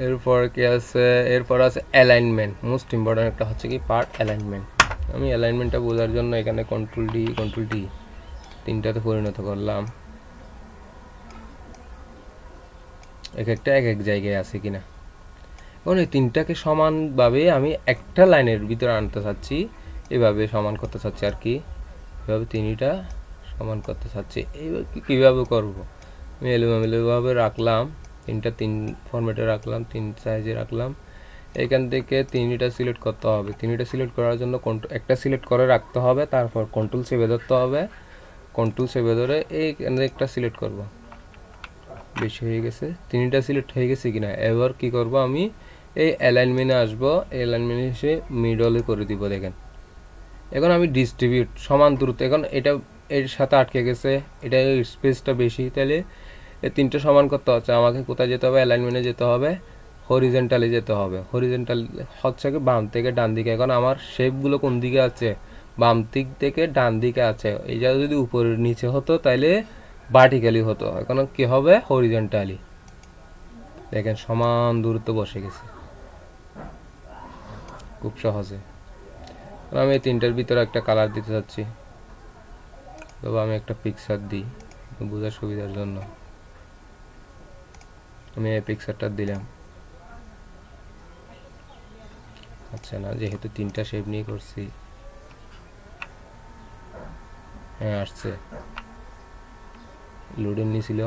এরপর কি আছে, এরপর আছে অ্যালাইনমেন্ট। মোস্ট ইম্পর্টেন্ট একটা হচ্ছে কি পার্ট, অ্যালাইনমেন্ট। আমি অ্যালাইনমেন্টটা বোঝার জন্য এখানে কন্ট্রোল ডি 3টাতে পরিণত করলাম, এক একটা এক এক জায়গায় আছে কিনা। এখন এই 3টাকে সমানভাবে আমি একটা লাইনের ভিতরে আনতে চাচ্ছি, এভাবে সমান করতে চাচ্ছি আর কি, এভাবে 3টা সমান করতে চাচ্ছি। এইভাবে কীভাবে করবো, আমি এলোমেলোভাবে রাখলাম, 3 ফরম্যাটে রাখলাম, 3 সাইজে রাখলাম। এখান থেকে 3টা সিলেক্ট করতে হবে। 3টা সিলেক্ট করার জন্য একটা সিলেক্ট করে রাখতে হবে, তারপর কন্ট্রোল চেপে ধরতে হবে। কন্ট্রোল চেপে ধরে এইখানে একটা সিলেক্ট করব। বেশি হয়ে গেছে, 3টা সিলেক্ট হয়ে গেছে কিনা। এবার কি করব, আমি এই অ্যালাইনমেন্টে আসবো, অ্যালাইনমেন্টে এসে মিডলে করে দিব। দেখেন এখন আমি ডিস্ট্রিবিউট, সমান দূরত্ব, এখন এটা এর সাথে আটকে গেছে, এটা স্পেসটা বেশি, তাহলে এই 3টা সমান করতে হচ্ছে। আমাকে কোথায় যেতে হবে, অ্যালাইনমেন্টে যেতে হবে, হরিজেন্টালি যেতে হবে। হরিজেন্টাল হচ্ছে কি বাম থেকে ডান দিকে। এখন আমার শেপগুলো কোন দিকে আছে, বাম দিক থেকে ডান দিকে আছে। এইটা যদি উপরের নিচে হতো তাহলে ভার্টিক্যালি হতো, এখন কি হবে, হরিজেন্টালি। দেখেন সমান দূরত্ব বসে গেছে খুব সহজে। আমি এই 3টার ভিতরে একটা কালার দিতে চাচ্ছি, তবে আমি একটা পিকচার দিই বোঝার সুবিধার জন্য। আমি এই পিকচারটা দিলাম, আচ্ছা না, যেহেতু 3টা শেপ নিয়ে করছি, হ্যাঁ আসছে, লোডিং নিয়েছিল।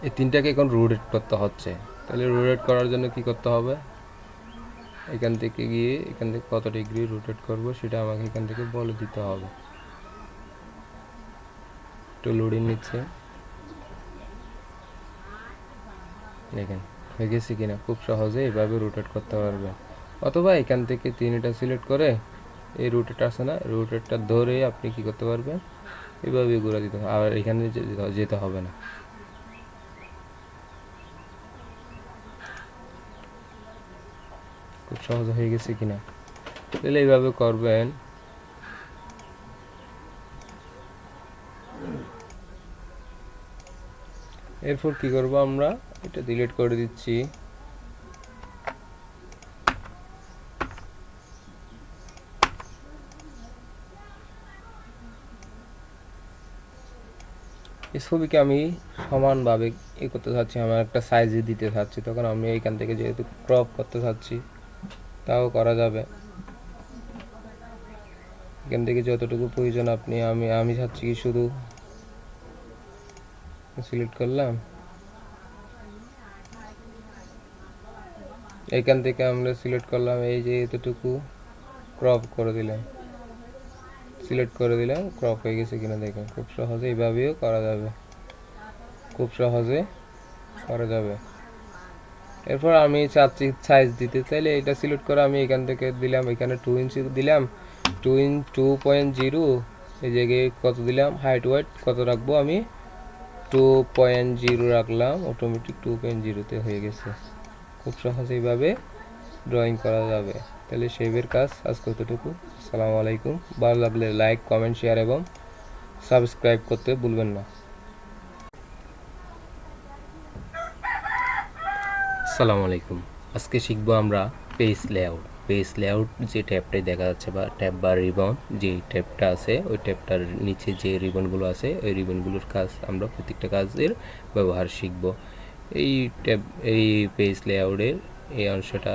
এই 3টাকে এখন রোটেট করতে হচ্ছে। তাহলে রোটেট করার জন্য কি করতে হবে, এখান থেকে গিয়ে এখান থেকে কত ডিগ্রি রোটেট করব সেটা আমাকে এখান থেকে বলে দিতে হবে। একটু লোডিং নিচ্ছে, দেখেন হয়ে গেছে কিনা। খুব সহজে এইভাবে রোটেট করতে পারবে। অথবা এখান থেকে 3টা সিলেক্ট করে এই রোটেট আছে না, রোটেটটা ধরে আপনি কি করতে পারবেন, এইভাবে ঘুরে দিতে হবে, আর এখানে যেতে হবে না। খুব সহজ হয়ে গেছে কিনা, তাহলে এইভাবে করবেন। এরপর কি করব, আমরা এটা ডিলিট করে দিচ্ছি। এই ছবিকে আমি সমানভাবে করতে চাচ্ছি, আমার একটা সাইজে দিতে চাচ্ছি, তখন আমি এইখান থেকে যেহেতু ক্রপ করতে চাচ্ছি তাও করা যাবে। এখান থেকে যতটুকু প্রয়োজন আপনি আমি চাচ্ছি কি শুধু সিলেক্ট করলাম, এখান থেকে আমরা সিলেক্ট করলাম, এই যে এতটুকু ক্রপ করে দিলাম, সিলেক্ট করে দিলাম, ক্রপ হয়ে গেছে কিনা দেখুন। খুব সহজে এইভাবেও করা যাবে, খুব সহজে করা যাবে। এরপর আমি চাচ্ছি সাইজ দিতে, চাইলে এটা সিলেক্ট করে আমি এখান থেকে দিলাম, এখানে 2 ইঞ্চি দিলাম, 2.0, এই জায়গায় কত দিলাম, হাইট ওয়েট কত রাখবো আমি 2.0 রাখলাম, অটোমেটিক 2.0-তে হয়ে গেছে। খুব সহজে এইভাবে ড্রয়িং করা যাবে। তাহলে শেপের কাজ আজ কতটুকু। আসসালামু আলাইকুম। ভালো লাগলে লাইক, কমেন্ট, শেয়ার এবং সাবস্ক্রাইব করতে ভুলবেন না। আসসালামু আলাইকুম। আজকে শিখব আমরা পেজ লেআউট। পেজ লেআউট যে ট্যাবটাই দেখা যাচ্ছে বা ট্যাব বা রিবন, যে ট্যাবটা আছে ওই ট্যাবটার নিচে যে রিবনগুলো আছে ওই রিবনগুলোর কাজ আমরা প্রত্যেকটা কাজের ব্যবহার শিখব। এই ট্যাব, এই পেজ লেআউটের এই অংশটা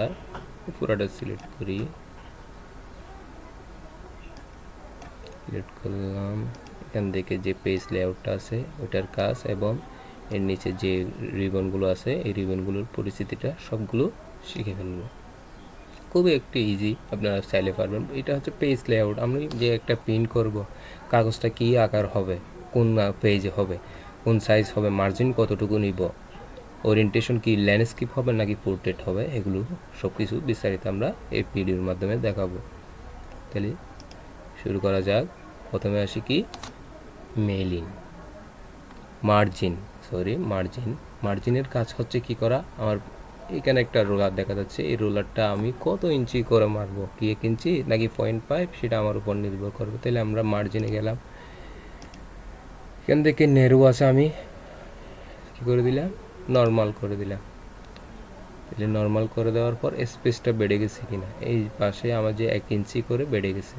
পুরোটা সিলেক্ট করি, সিলেক্ট করলাম। এখান থেকে যে পেজ লেআউটটা আছে ওইটার কাজ এবং এর নিচে যে রিবনগুলো আছে এই রিবনগুলোর পরিস্থিতিটা সবগুলো শিখে ফেলবো। খুবই একটু ইজি, আপনারা চাইলে পারবেন। এটা হচ্ছে পেজ লেআউট। আমি যে একটা প্রিন্ট করব, কাগজটা কী আকার হবে, কোন পেজে হবে, কোন সাইজ হবে, মার্জিন কতটুকু নিব, ওরিয়েন্টেশন কি ল্যান্ডস্কেপ হবে নাকি পোর্ট্রেট হবে, এগুলো সব কিছু বিস্তারিত আমরা এই ভিডিওর মাধ্যমে দেখাবো। তাহলে শুরু করা যাক। প্রথমে আসি কি মেইলিং, মার্জিনের কাজ হচ্ছে কি করা। আমার এখানে একটা রোলার দেখা যাচ্ছে, এই রোলারটা আমি কত ইঞ্চি করে মারবো, কি 1 ইঞ্চি নাকি 0.5, সেটা আমার উপর নির্ভর করবে। তাহলে আমরা মার্জিনে গেলাম, এখান থেকে নেরু আছে, আমি কি করে দিলাম, নর্মাল করে দিলাম। তাহলে নর্মাল করে দেওয়ার পর স্পেসটা বেড়ে গেছে কিনা, এই পাশে আমার যে 1 ইঞ্চি করে বেড়ে গেছে।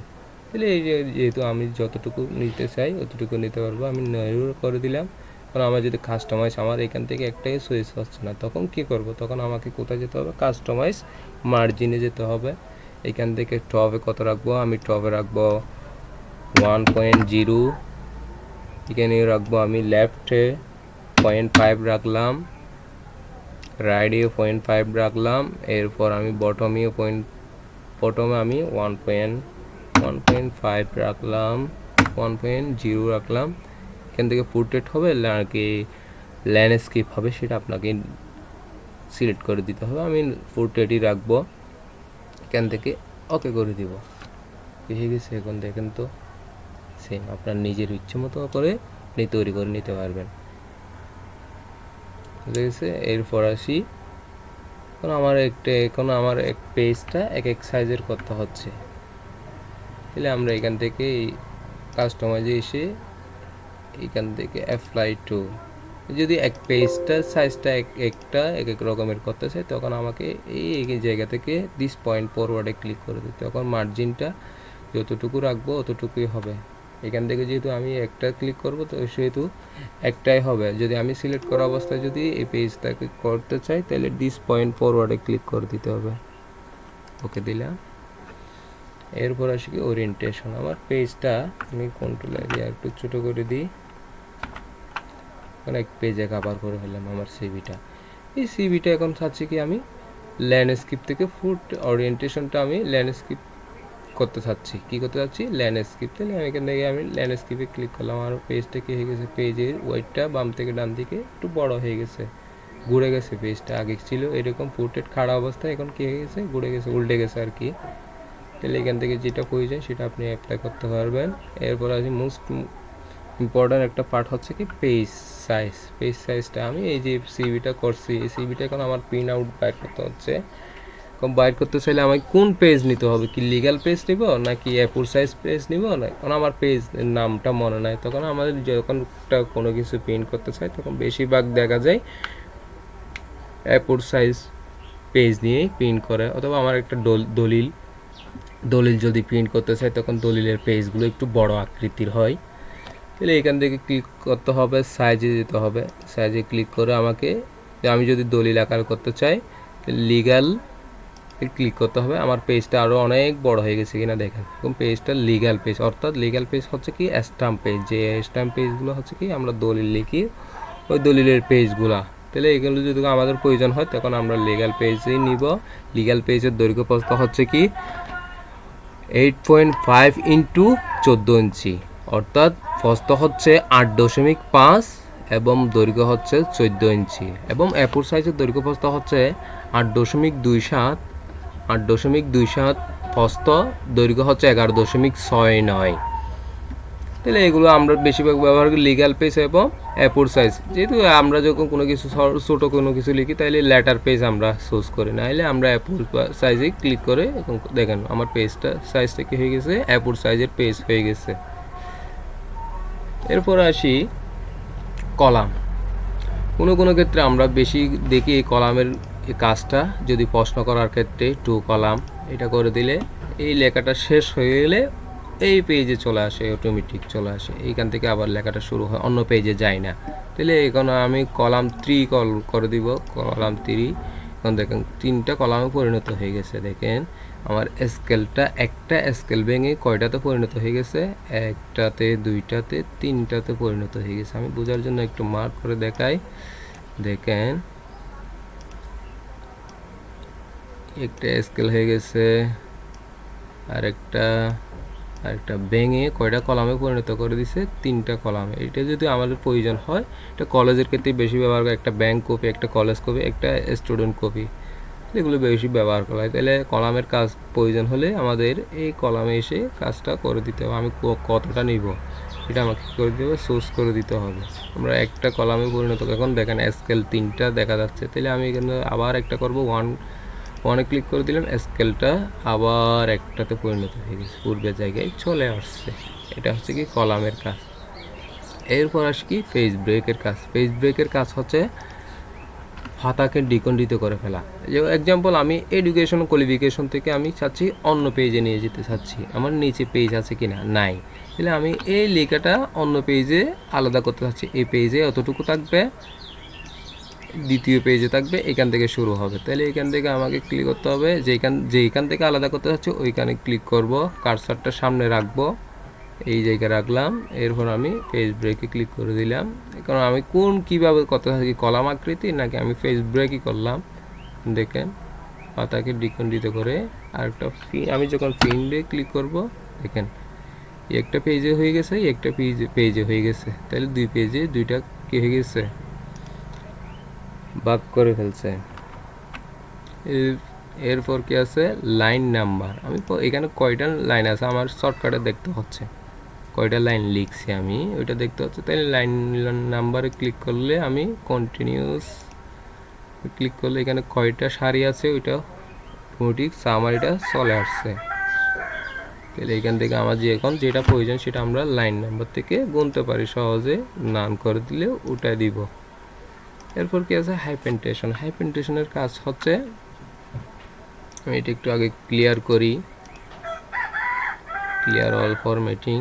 তাহলে এই যেহেতু আমি যতটুকু নিতে চাই অতটুকু নিতে পারবো, আমি নেরু করে দিলাম। কারণ আমার যদি কাস্টমাইজ, আমার এখান থেকে একটাই সুইচ হচ্ছে না, তখন কি করব, তখন আমাকে কোথায় যেতে হবে, কাস্টমাইজ মার্জিনে যেতে হবে। এখান থেকে টপে কত রাখবো, আমি টপে রাখবো 1.0, এখানে রাখবো আমি লেফটে 0.5 রাখলাম, রাইটে 0.5 রাখলাম, এরপর আমি বটমে আমি 1.5 রাখলাম, 1.0 রাখলাম। এখান থেকে পোর্ট্রেট হবে নাকি ল্যান্ডস্কেপ হবে সেটা আপনাকে সিলেক্ট করে দিতে হবে। আমি পোর্ট্রেটই রাখবো, এখান থেকে ওকে করে দিব, হয়ে গেছে। এখন দেখেন তো সেম আপনার নিজের ইচ্ছে মতো করে আপনি তৈরি করে নিতে পারবেন, বুঝে গেছে। এরপর আসি, এখন আমার এক পেজটা এক সাইজের করতে হচ্ছে। তাহলে আমরা এখান থেকে কাস্টমাইজে এসে এখান থেকে অ্যাপ্লাই টু, যদি এক পেজটার সাইজটা এক রকমের করতে চাই তখন আমাকে এই জায়গা থেকে দিস পয়েন্ট ফরওয়ার্ডে ক্লিক করে দিতে, তখন মার্জিনটা যতটুকু রাখবো অতটুকুই হবে। এখান থেকে যেহেতু আমি একটা ক্লিক করব তো সেহেতু একটাই হবে। যদি আমি সিলেক্ট করা অবস্থায় যদি এই পেজটাকে করতে চাই তাহলে দিস পয়েন্ট ফরওয়ার্ডে ক্লিক করে দিতে হবে, ওকে দিলাম। এরপর আসি কি ওরিয়েন্টেশন। আমার পেজটা আমি কন্ট্রোল দিয়ে একটু ছোটো করে দিই, এক পেজে কভার করে ফেললাম আমার সিভিটা। এই সিভিটা এখন চাচ্ছি কি আমি ল্যান্ডস্কেপ থেকে ফুট ওরিয়েন্টেশনটা আমি ল্যান্ডস্কেপ করতে চাচ্ছি, কি করতে চাচ্ছি, ল্যান্ডস্কেপ। তাহলে আমি এখান থেকে আমি ল্যান্ডস্কেপে ক্লিক করলাম, আমার পেজটা কি হয়ে গেছে, পেজের ওয়েটটা বাম থেকে ডান দিকে একটু বড় হয়ে গেছে, ঘুরে গেছে পেজটা। আগে ছিল এরকম পোর্ট্রেট খাড়া অবস্থায়, এখন কি হয়ে গেছে, ঘুরে গেছে, উল্টে গেছে আর কি। তাহলে এখান থেকে যেটা প্রয়োজন সেটা আপনি অ্যাপ্লাই করতে পারবেন। এরপর আছে মোস্ট ইম্পর্ট্যান্ট একটা পার্ট হচ্ছে কি পেজ সাইজটা। আমি এই যে সিভিটা করছি, এই সিভিটা এখন আমার প্রিন্ট আউট বাইর করতে হচ্ছে। বাইর করতে চাইলে আমাকে কোন পেজ নিতে হবে, কি লিগ্যাল পেজ নিব নাকি A4 সাইজ পেজ নিব, না কারণ আমার পেজ নামটা মনে নাই। তখন আমাদের যখন কোনো কিছু প্রিন্ট করতে চাই তখন বেশিরভাগ দেখা যায় A4 সাইজ পেজ নিয়েই প্রিন্ট করে। অথবা আমার একটা দলিল যদি প্রিন্ট করতে চাই তখন দলিলের পেজগুলো একটু বড় আকৃতির হয়, তাহলে এখান থেকে ক্লিক করতে হবে, সাইজে যেতে হবে, সাইজে ক্লিক করে আমাকে আমি যদি দলিল আকার করতে চাই লিগ্যাল ক্লিক করতে হবে। আমার পেজটা আরও অনেক বড় হয়ে গেছে কিনা দেখেন, এবং পেজটা লিগ্যাল পেজ, অর্থাৎ লিগ্যাল পেজ হচ্ছে কি স্ট্যাম্প পেজ, যে স্ট্যাম্প পেজগুলো হচ্ছে কি আমরা দলিল লিখি ওই দলিলের পেজগুলা। তাহলে এগুলো যদি আমাদের প্রয়োজন হয় তখন আমরা লিগ্যাল পেজেই নিব। লিগ্যাল পেজের দৈর্ঘ্য প্রস্থ হচ্ছে কি 8.5 ইন্টু 14 ইঞ্চি, অর্থাৎ প্রস্থ হচ্ছে 8.5 এবং দৈর্ঘ্য হচ্ছে 14 ইঞ্চি, এবং A4 সাইজের দৈর্ঘ্য প্রস্থ হচ্ছে 8.27 প্রস্থ, দৈর্ঘ্য হচ্ছে 11.69। তাহলে এগুলো আমরা বেশিরভাগ ব্যবহার করি লিগ্যাল পেজ এবং A4 সাইজ। যেহেতু আমরা যখন কোনো কিছু ছোটো কোনো কিছু লিখি তাহলে লেটার পেজ আমরা চুজ করি, নাহলে আমরা A4 সাইজে ক্লিক করে দেখেন আমার পেজটা সাইজটা কি হয়ে গেছে, A4 সাইজের পেজ হয়ে গেছে। এরপর আসি কলাম। কোনো ক্ষেত্রে আমরা বেশি দেখি এই কলামের কাজটা, যদি প্রশ্ন করার ক্ষেত্রে 2 কলাম এটা করে দিলে এই লেখাটা শেষ হয়ে গেলে এই পেজে চলে আসে, অটোমেটিক চলে আসে, এইখান থেকে আবার লেখাটা শুরু হয়, অন্য পেজে যায় না। তাহলে এখানে আমি কলাম 3 কল করে দিব, কলাম 3। এখন দেখেন 3টা কলামে পরিণত হয়ে গেছে। দেখেন আমার স্কেলটা একটা স্কেল ভেঙে কয়টাতে পরিণত হয়ে গেছে, 1টাতে 2টাতে 3টাতে পরিণত হয়ে গেছে। আমি বোঝার জন্য একটু মার্ক করে দেখাই। দেখেন একটা স্কেল হয়ে গেছে, আরেকটা ভেঙে কয়টা কলামে পরিণত করে দিছে, 3টা কলামে। এটা যদি আমাদের প্রয়োজন হয়, এটা কলেজের ক্ষেত্রে বেশি ব্যবহার করে, একটা ব্যাংক কপি, একটা কলেজ কপি, একটা স্টুডেন্ট কপি, এগুলো বেশি ব্যবহার করা হয়। তাহলে কলামের কাজ প্রয়োজন হলে আমাদের এই কলামে এসে কাজটা করে দিতে হবে। আমি কতটা নিব এটা আমাকে করে দিতে হবে, চুজ করে দিতে হবে। আমরা একটা কলামে পরিণত, এখন দেখেন স্কেল 3টা দেখা যাচ্ছে, তাহলে আমি এখানে আবার একটা করব, ওয়ানে ক্লিক করে দিলাম, স্কেলটা আবার একটাতে পরিণত হয়ে গেছে, পূর্বের জায়গায় চলে আসছে। এটা হচ্ছে কি কলামের কাজ। এরপর আসি কি পেজ ব্রেকের কাজ। পেজ ব্রেকের কাজ হচ্ছে খাতাকে ডিকন্ডিত করে ফেলা। যে এক্সাম্পল, আমি এডুকেশন কোয়ালিফিকেশন থেকে আমি চাচ্ছি অন্য পেজে নিয়ে যেতে চাচ্ছি, আমার নিচে পেজ আছে কিনা, নাই, তাহলে আমি এই লেখাটা অন্য পেজে আলাদা করতে চাচ্ছি। এই পেজে অতটুকু থাকবে, দ্বিতীয় পেজে থাকবে, এখান থেকে শুরু হবে। তাহলে এখান থেকে আমাকে ক্লিক করতে হবে, যেখান থেকে আলাদা করতে চাচ্ছি ওইখানে ক্লিক করব, কার্সারটা সামনে রাখবো, এই জায়গায় রাখলাম। এরপর আমি পেজ ব্রেকে ক্লিক করে দিলাম। কারণ আমি কীভাবে করতে চাচ্ছি, কলাম আকৃতি নাকি আমি পেজ ব্রেকই করলাম। দেখেন পাতাকে ডিকন্ডিত করে আরেকটা আমি যখন প্রিন্টে ক্লিক করব, দেখেন একটা পেজে হয়ে গেছে, একটা পেজে হয়ে গেছে। তাহলে দুই পেজে দুইটা কি হয়ে গেছে, ভাগ করে ফেলছে। এরপর কি আছে, লাইন নাম্বার। আমি এখানে কয়টা লাইন আছে আমার শর্টকাটে দেখতে হচ্ছে, কয়টা লাইন লিখছি আমি ওইটা দেখতে হচ্ছে। তাহলে লাইন নাম্বারে ক্লিক করলে আমি কন্টিনিউস ক্লিক করলে এখানে কয়টা সারি আছে ওইটা অটোমেটিক সামারিটা চলে আসছে। তাহলে এখান থেকে আমার এখন যেটা প্রয়োজন সেটা আমরা লাইন নাম্বার থেকে গুনতে পারি সহজে, নান করে দিলে ওটা দিব। এরপর কি আছে, হাইপেন্টেশন। হাইপেন্টেশনের কাজ হচ্ছে, আমি এটা একটু আগে ক্লিয়ার করি, ক্লিয়ার অল ফরম্যাটিং।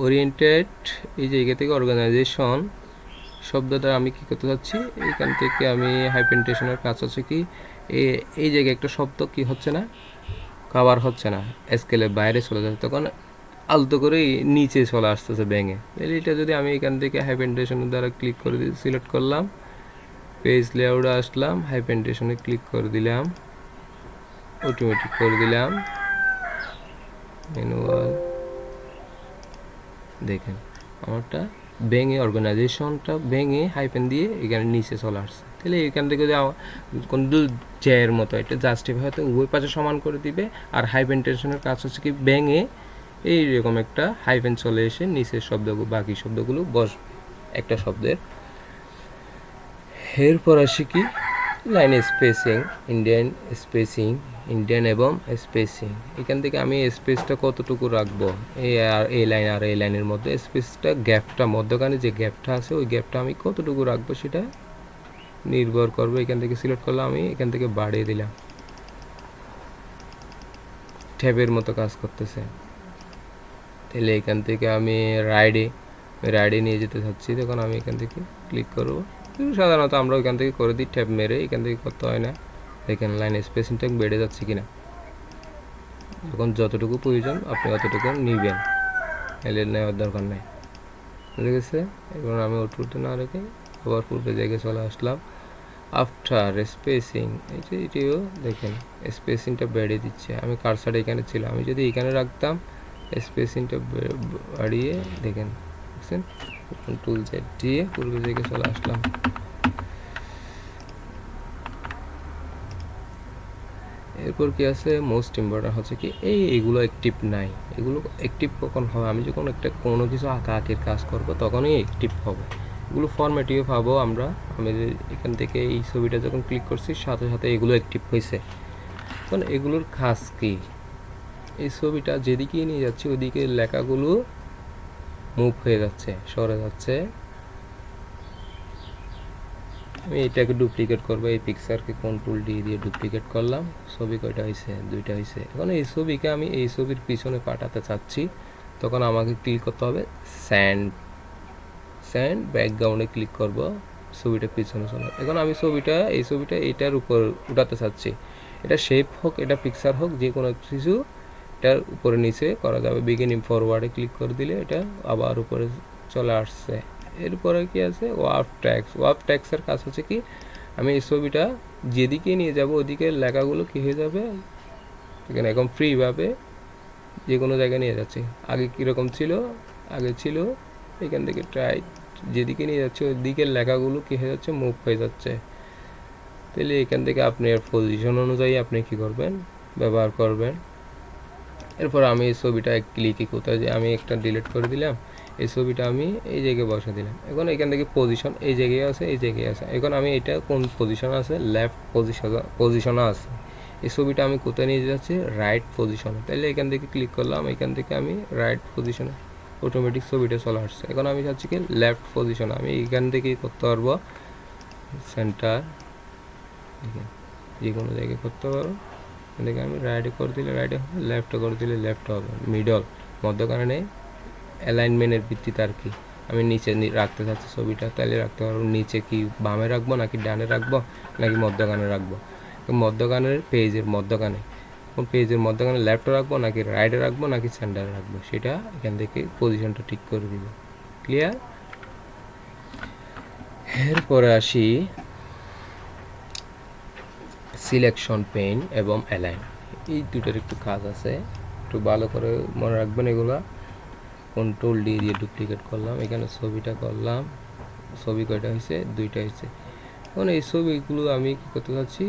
ওরিয়েন্টেড, এই জায়গা থেকে অর্গানাইজেশন শব্দটা আমি কি করতে চাচ্ছি, এইখান থেকে আমি হাইপেন্টেশনের কাজ হচ্ছে কি, এই জায়গায় একটা শব্দ কি হচ্ছে না, কভার হচ্ছে না, স্কেলের বাইরে চলে যাচ্ছে, তখন আলতো করে নিচে চলে আসতেছে ভেঙে। তাহলে এটা যদি আমি এখান থেকে হাইপেন্টেশনের দ্বারা ক্লিক করে সিলেক্ট করলাম, পেজ লেআউটে আসলাম, হাইপেন্টেশনে ক্লিক করে দিলাম, অটোমেটিক করে দিলাম, ম্যানুয়াল। দেখেন আমারটা ভেঙে, অর্গানাইজেশনটা ভেঙে হাইপেন দিয়ে এখানে নিচে চলে আসছে। তাহলে এখান থেকে যদি কোন জ্যায়ের মতো এটা জাস্টিফাই হয়তো উভয় পাশে সমান করে দিবে। আর হাইপেন্টেশনের কাজ হচ্ছে কি, ভেঙে এইরকম একটা হাইপেন চলে এসে নিচের শব্দগুলো, বাকি শব্দগুলো একটা শব্দের। এরপর আসি কি, লাইন স্পেসিং, ইন্ডিয়ান এবং স্পেসিং। এখান থেকে আমি স্পেসটা কতটুকু রাখবো, এই লাইন আর এই লাইনের মধ্যে স্পেসটা, গ্যাপটা মধ্যখানে যে গ্যাপটা আছে ওই গ্যাপটা আমি কতটুকু রাখবো সেটা নির্ভর করবে। এখান থেকে সিলেক্ট করলাম, আমি এখান থেকে বাড়িয়ে দিলাম, ট্যাবের মতো কাজ করতেছে। তাহলে এখান থেকে আমি রাইডে নিয়ে যেতে চাচ্ছি, তখন আমি এখান থেকে ক্লিক করবো। সাধারণত আমরা ওইখান থেকে করে দিই, ট্যাব মেরে এখান থেকে করতে হয় না। দেখেন লাইন স্পেসিংটা বেড়ে যাচ্ছে কিনা। যখন যতটুকু প্রয়োজন আপনি অতটুকু নিবেন, এলে নেওয়ার দরকার নেই। বুঝে গেছে? এবার আমি উঠতে না রেখে আবার পূর্বে জায়গায় চলে আসলাম। আফটার স্পেসিং, এটিও দেখেন স্পেসিংটা বেড়ে দিচ্ছে। আমি কার্সারটা এখানে ছিল, আমি যদি এখানে রাখতাম স্পেসিংটা বাড়িয়ে, দেখেন বুঝছেন, টুল সেট দিয়ে পূর্বে জায়গায় চলে আসলাম। এরপর কি আছে, মোস্ট ইম্পর্টেন্ট হচ্ছে কি এইগুলো অ্যাক্টিভ নাই। এগুলো অ্যাক্টিভ কখন হবে, আমি যখন কোনো কিছু আঁকির কাজ করব তখনই অ্যাক্টিভ হবে। এগুলো ফরম্যাটিও পাবো আমরা। আমি এখান থেকে এই ছবিটা যখন ক্লিক করছি সাথে সাথে এগুলো অ্যাক্টিভ হয়েছে। তখন এগুলোর কাজ কি, এই ছবিটা যেদিকেই নিয়ে যাচ্ছে ওদিকে লেখাগুলো মুভ হয়ে যাচ্ছে, সরে যাচ্ছে। আমি এটাকে ডুপ্লিকেট করবো, এই পিকচারকে কন্ট্রোল ডি দিয়ে ডুপ্লিকেট করলাম। ছবি কয়টা হয়েছে, 2টা হয়েছে। এখন এই ছবিকে আমি এই ছবির পিছনে পাঠাতে চাচ্ছি, তখন আমাকে ক্লিক করতে হবে স্যান্ড ব্যাকগ্রাউন্ডে ক্লিক করব, ছবিটা পিছনে চলে। এখন আমি এই ছবিটা এটার উপর উঠাতে চাচ্ছি। এটা শেপ হোক, এটা পিকচার হোক, যে কোনো কিছু এটার উপরে নিচে করা যাবে। বিগিনিং ফরওয়ার্ডে ক্লিক করে দিলে এটা আবার উপরে চলে আসছে। এরপরে কি আছে, ওয়ার্প ট্যাক্সের কাজ হচ্ছে কি, আমি এই ছবিটা যেদিকে নিয়ে যাব ওদিকে লেখাগুলো কি হয়ে যাবে, এখানে এখন ফ্রিভাবে যে কোনো জায়গায় নিয়ে যাচ্ছে। আগে কীরকম ছিল, আগে ছিল এখান থেকে যেদিকে নিয়ে যাচ্ছে ওদিকে লেখাগুলো কি হয়ে যাচ্ছে, মুভ হয়ে যাচ্ছে। তাহলে এখান থেকে আপনার পজিশন অনুযায়ী আপনি কি করবেন, ব্যবহার করবেন। এরপর আমি এই ছবিটা ক্লিকে কোথায় যে আমি একটা ডিলিট করে দিলাম, এই ছবিটা আমি এই জায়গায় বসে দিলাম। এখন এখান থেকে পজিশন এই জায়গায় আছে, এই জায়গায় আছে। এখন আমি এটা কোন পজিশন আছে, লেফট পজিশনে আছে। এই ছবিটা আমি কোথায় নিয়ে যাচ্ছি, রাইট পজিশনে। তাহলে এখান থেকে ক্লিক করলাম, এখান থেকে আমি রাইট পজিশনে, অটোমেটিক ছবিটা চলে আসছে। এখন আমি চাচ্ছি কি লেফট পজিশন, আমি এখান থেকেই করতে পারবো। সেন্টার, যে কোনো জায়গায় করতে পারবো। দেখে আমি রাইটে করে দিলে রাইটে হবে, লেফটে করে দিলে লেফট হবে। মিডল, মধ্যখানে নেই, অ্যালাইনমেন্টের ভিত্তিতে আর কি। আমি নিচে রাখতে চাচ্ছি ছবিটা, তাহলে রাখতে পারবো। নিচে কি বামে রাখবো নাকি ডানে রাখবো নাকি মধ্যখানে রাখবো, মধ্যখানের পেজের মধ্যখানে, কোন পেজের মধ্যখানে লেফটে রাখবো নাকি রাইটে রাখবো নাকি সেন্টারে রাখবো, সেটা এখান থেকে পজিশনটা ঠিক করে দিব। ক্লিয়ার? এরপরে আসি সিলেকশন পেন এবং অ্যালাইন, এই দুটোর একটু কাজ আছে, একটু ভালো করে মনে রাখবেন এগুলো। কন্ট্রোল ডি দিয়ে ডুপ্লিকেট করলাম, এখানে ছবিটা করলাম। ছবি কয়টা হয়েছে, 2টা হয়েছে। এখন এই ছবিগুলো আমি কী করতে চাচ্ছি,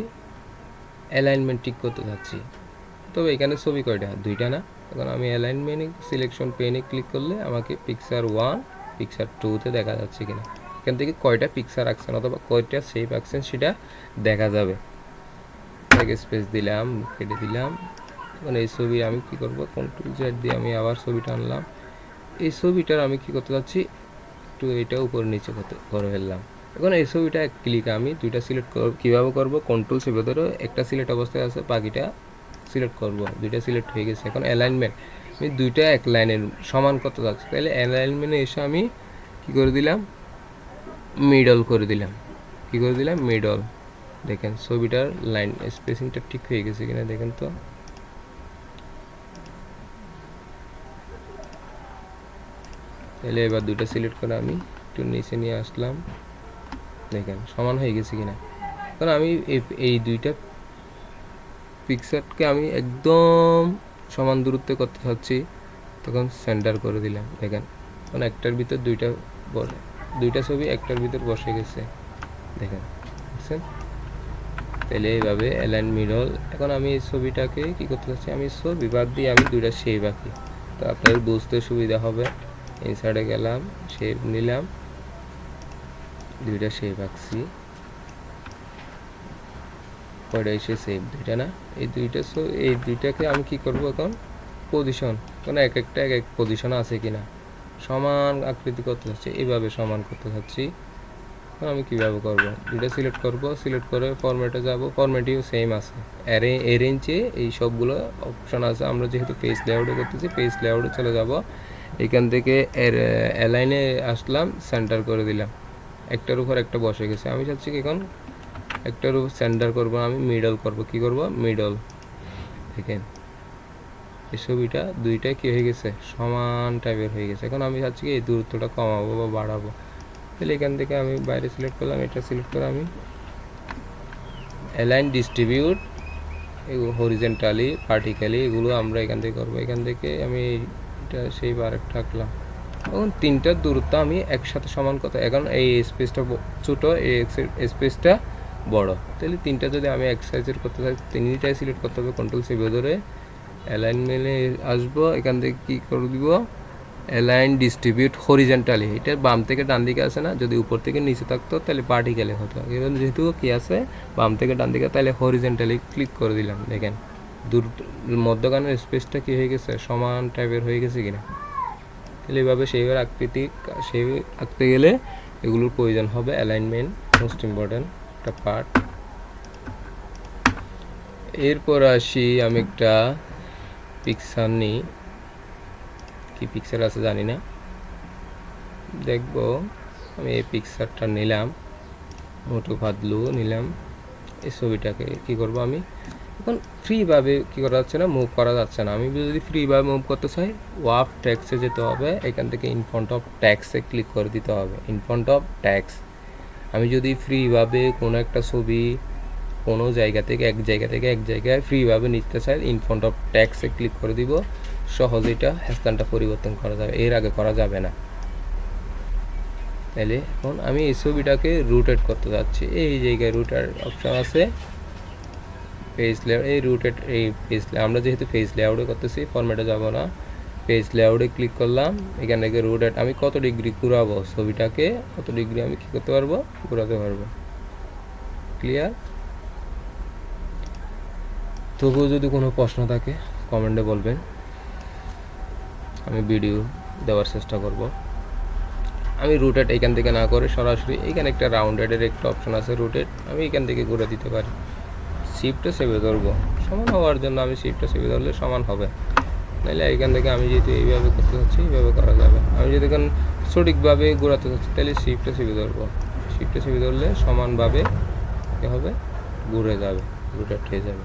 অ্যালাইনমেন্ট ঠিক করতে চাচ্ছি। তবে এখানে ছবি কয়টা, 2টা না। এখন আমি অ্যালাইনমেন্টে সিলেকশন পেনে ক্লিক করলে আমাকে পিকচার 1 পিকচার 2তে দেখা যাচ্ছে কিনা, এখান থেকে কয়টা পিকচার আঁকছেন অথবা কয়টা শেপ আঁকছেন সেটা দেখা যাবে। স্পেস দিলাম, কেটে দিলাম। এখন এই ছবি আমি কি করব, কন্ট্রোল জেড দিয়ে আমি আবার ছবিটা আনলাম। এই ছবিটার আমি কি করতে যাচ্ছি, একটু এটা উপর নিচে করে ফেললাম। এখন এই ছবিটা ক্লিক আমি 2টা সিলেক্ট করব। কীভাবে করব, কন্ট্রোল চেপে ধরে একটা সিলেক্ট অবস্থায় আছে, বাকিটা সিলেক্ট করব। 2টা সিলেক্ট হয়ে গেছে। এখন অ্যালাইনমেন্ট, আমি 2টা এক লাইনের সমান করতে যাচ্ছি। তাহলে অ্যালাইনমেন্টে এসে আমি কি করে দিলাম, মিডল করে দিলাম। কি করে দিলাম, মিডল। দেখেন ছবিটার লাইন স্পেসিংটা ঠিক হয়ে গেছে কিনা দেখেন তো। তাহলে এবার 2টা সিলেক্ট করে আমি একটু নিচে নিয়ে আসলাম, দেখেন সমান হয়ে গেছে কিনা। কারণ আমি এই 2টা পিকচারকে আমি একদম সমান দূরত্বে করতে চাচ্ছি, তখন সেন্টার করে দিলাম। দেখেন কারণ একটার ভিতর 2টা ছবি একটার ভিতর বসে গেছে, দেখেন বুঝছেন। তাহলে এইভাবে অ্যালাইন মিডল। এখন আমি এই ছবিটাকে কী করতে চাচ্ছি, আমি ছবি বাদ দিয়ে আমি 2টা শেপ আঁকি, তো আপনাদের বুঝতে সুবিধা হবে। ইনসার্টে গেলাম, শেপ নিলাম, 2টা শেপ আঁকছি। কয়টা এসে শেপ, 2টা না, এই 2টাকে আমি কি করব, এখন পজিশন, কোনো এক একটা এক পজিশন আছে কিনা সমান আকৃতি করতে চাচ্ছি, এইভাবে সমান করতে চাচ্ছি। আমি কীভাবে করব, এটা সিলেক্ট করব, সিলেক্ট করে ফরম্যাটে যাব, ফরম্যাটেও সেম আছে, অ্যারেঞ্জে এই সবগুলো অপশান আছে। আমরা যেহেতু পেজ লেআউটে করতেছি, পেজ লেআউটে চলে যাব, এখান থেকে অ্যালাইনে আসলাম, সেন্টার করে দিলাম, একটার উপর একটা বসে গেছে। আমি চাচ্ছি কি এখন একটার উপর সেন্টার করব, আমি মিডল করব, কি করব মিডল, দেখেন এই ছবিটা দুইটা কি হয়ে গেছে সমান টাইপের হয়ে গেছে। এখন আমি চাচ্ছি কি এই দূরত্বটা কমাবো বা বাড়াবো, তাহলে এখান থেকে আমি বাইরে সিলেক্ট করলাম, এটা সিলেক্ট করে আমি অ্যালাইন ডিস্ট্রিবিউট, এগুলো হরিজেন্টালি ভার্টিক্যালি এগুলো আমরা এখান থেকে করবো। এখান থেকে আমি এটা সেই আরেকটা আঁকলাম। এখন তিনটার দূরত্ব আমি একসাথে সমান কত, এখন এই স্পেসটা ছোটো, এই স্পেসটা বড়, তাহলে তিনটা যদি আমি এক সাইজের করতে চাই তিনটাই সিলেক্ট করতে হবে, কন্ট্রোল সি ধরে অ্যালাইনমেন্টে আসবো, এখান থেকে কী করে দিব অ্যালাইন ডিস্ট্রিবিউট হরিজেন্টালি, এটা বাম থেকে ডান দিকে আসে না, যদি উপর থেকে নিচে থাকতো তাহলে ভার্টিক্যালি হতো, এবার যেহেতু কী আছে বাম থেকে ডান দিকে তাহলে হরিজেন্টালি ক্লিক করে দিলাম। দেখেন দূর মধ্যখানের স্পেসটা কী হয়ে গেছে সমান টাইপের হয়ে গেছে কিনা। তাহলে এইভাবে সেইভাবে আকৃতি সেই আঁকতে গেলে এগুলোর প্রয়োজন হবে, অ্যালাইনমেন্ট মোস্ট ইম্পর্ট্যান্ট একটা পার্ট। এরপর আসি আমি একটা পিকচার নিই, কি পিকচার আছে জানি না, দেখব আমি এই পিকচারটা নিলাম, মোটু পাতলু নিলাম, এই ছবিটাকে কি করব আমি এখন ফ্রিভাবে কী করা যাচ্ছে না, মুভ করা যাচ্ছে না। আমি যদি ফ্রিভাবে মুভ করতে চাই ওয়ার্প ট্যাক্সে যেতে হবে, এখান থেকে ইনফ্রন্ট অফ ট্যাক্সে ক্লিক করে দিতে হবে, ইনফ্রন্ট অফ ট্যাক্স। আমি যদি ফ্রিভাবে কোনো একটা ছবি কোনো জায়গা থেকে এক জায়গায় ফ্রিভাবে নিতে চাই, ইনফ্রন্ট অফ ট্যাক্সে ক্লিক করে দিব, সহজে এটা স্থানটা পরিবর্তন করা যাবে, এর আগে করা যাবে না। তাহলে এখন আমি এই ছবিটাকে রোটেট করতে যাচ্ছি, এই জায়গায় রোটার অপশান আছে, পেজ লেআউট, এই রোটেট এই পেজ আমরা যেহেতু পেজ লেআউটে করতেছি ফরম্যাটে যাব না, পেজ লেআউটে ক্লিক করলাম, এখান থেকে রোটেট আমি কত ডিগ্রি ঘুরাবো ছবিটাকে, কত ডিগ্রি আমি কী করতে পারবো ঘুরাতে পারবো। ক্লিয়ার? তবুও যদি কোনো প্রশ্ন থাকে কমেন্টে বলবেন, আমি ভিডিও দেওয়ার চেষ্টা করব। আমি রোটেট এখান থেকে না করে সরাসরি এখানে একটা রাউন্ডেডের একটা অপশন আছে রোটেট, আমি এখান থেকে ঘুরে দিতে পারি, শিফটটা সেভে ধরবো, সমান হওয়ার জন্য আমি শিফটটা সেভে ধরলে সমান হবে, নাহলে এখান থেকে আমি যেহেতু এইভাবে করতে চাচ্ছি এইভাবে করা যাবে। আমি যদি এখন সঠিকভাবে ঘোরাতে চাচ্ছি তাহলে শিফটটা সেভে ধরবো, শিফটটা সেভে ধরলে সমানভাবে কী হবে ঘুরে যাবে, রোটেট হয়ে যাবে।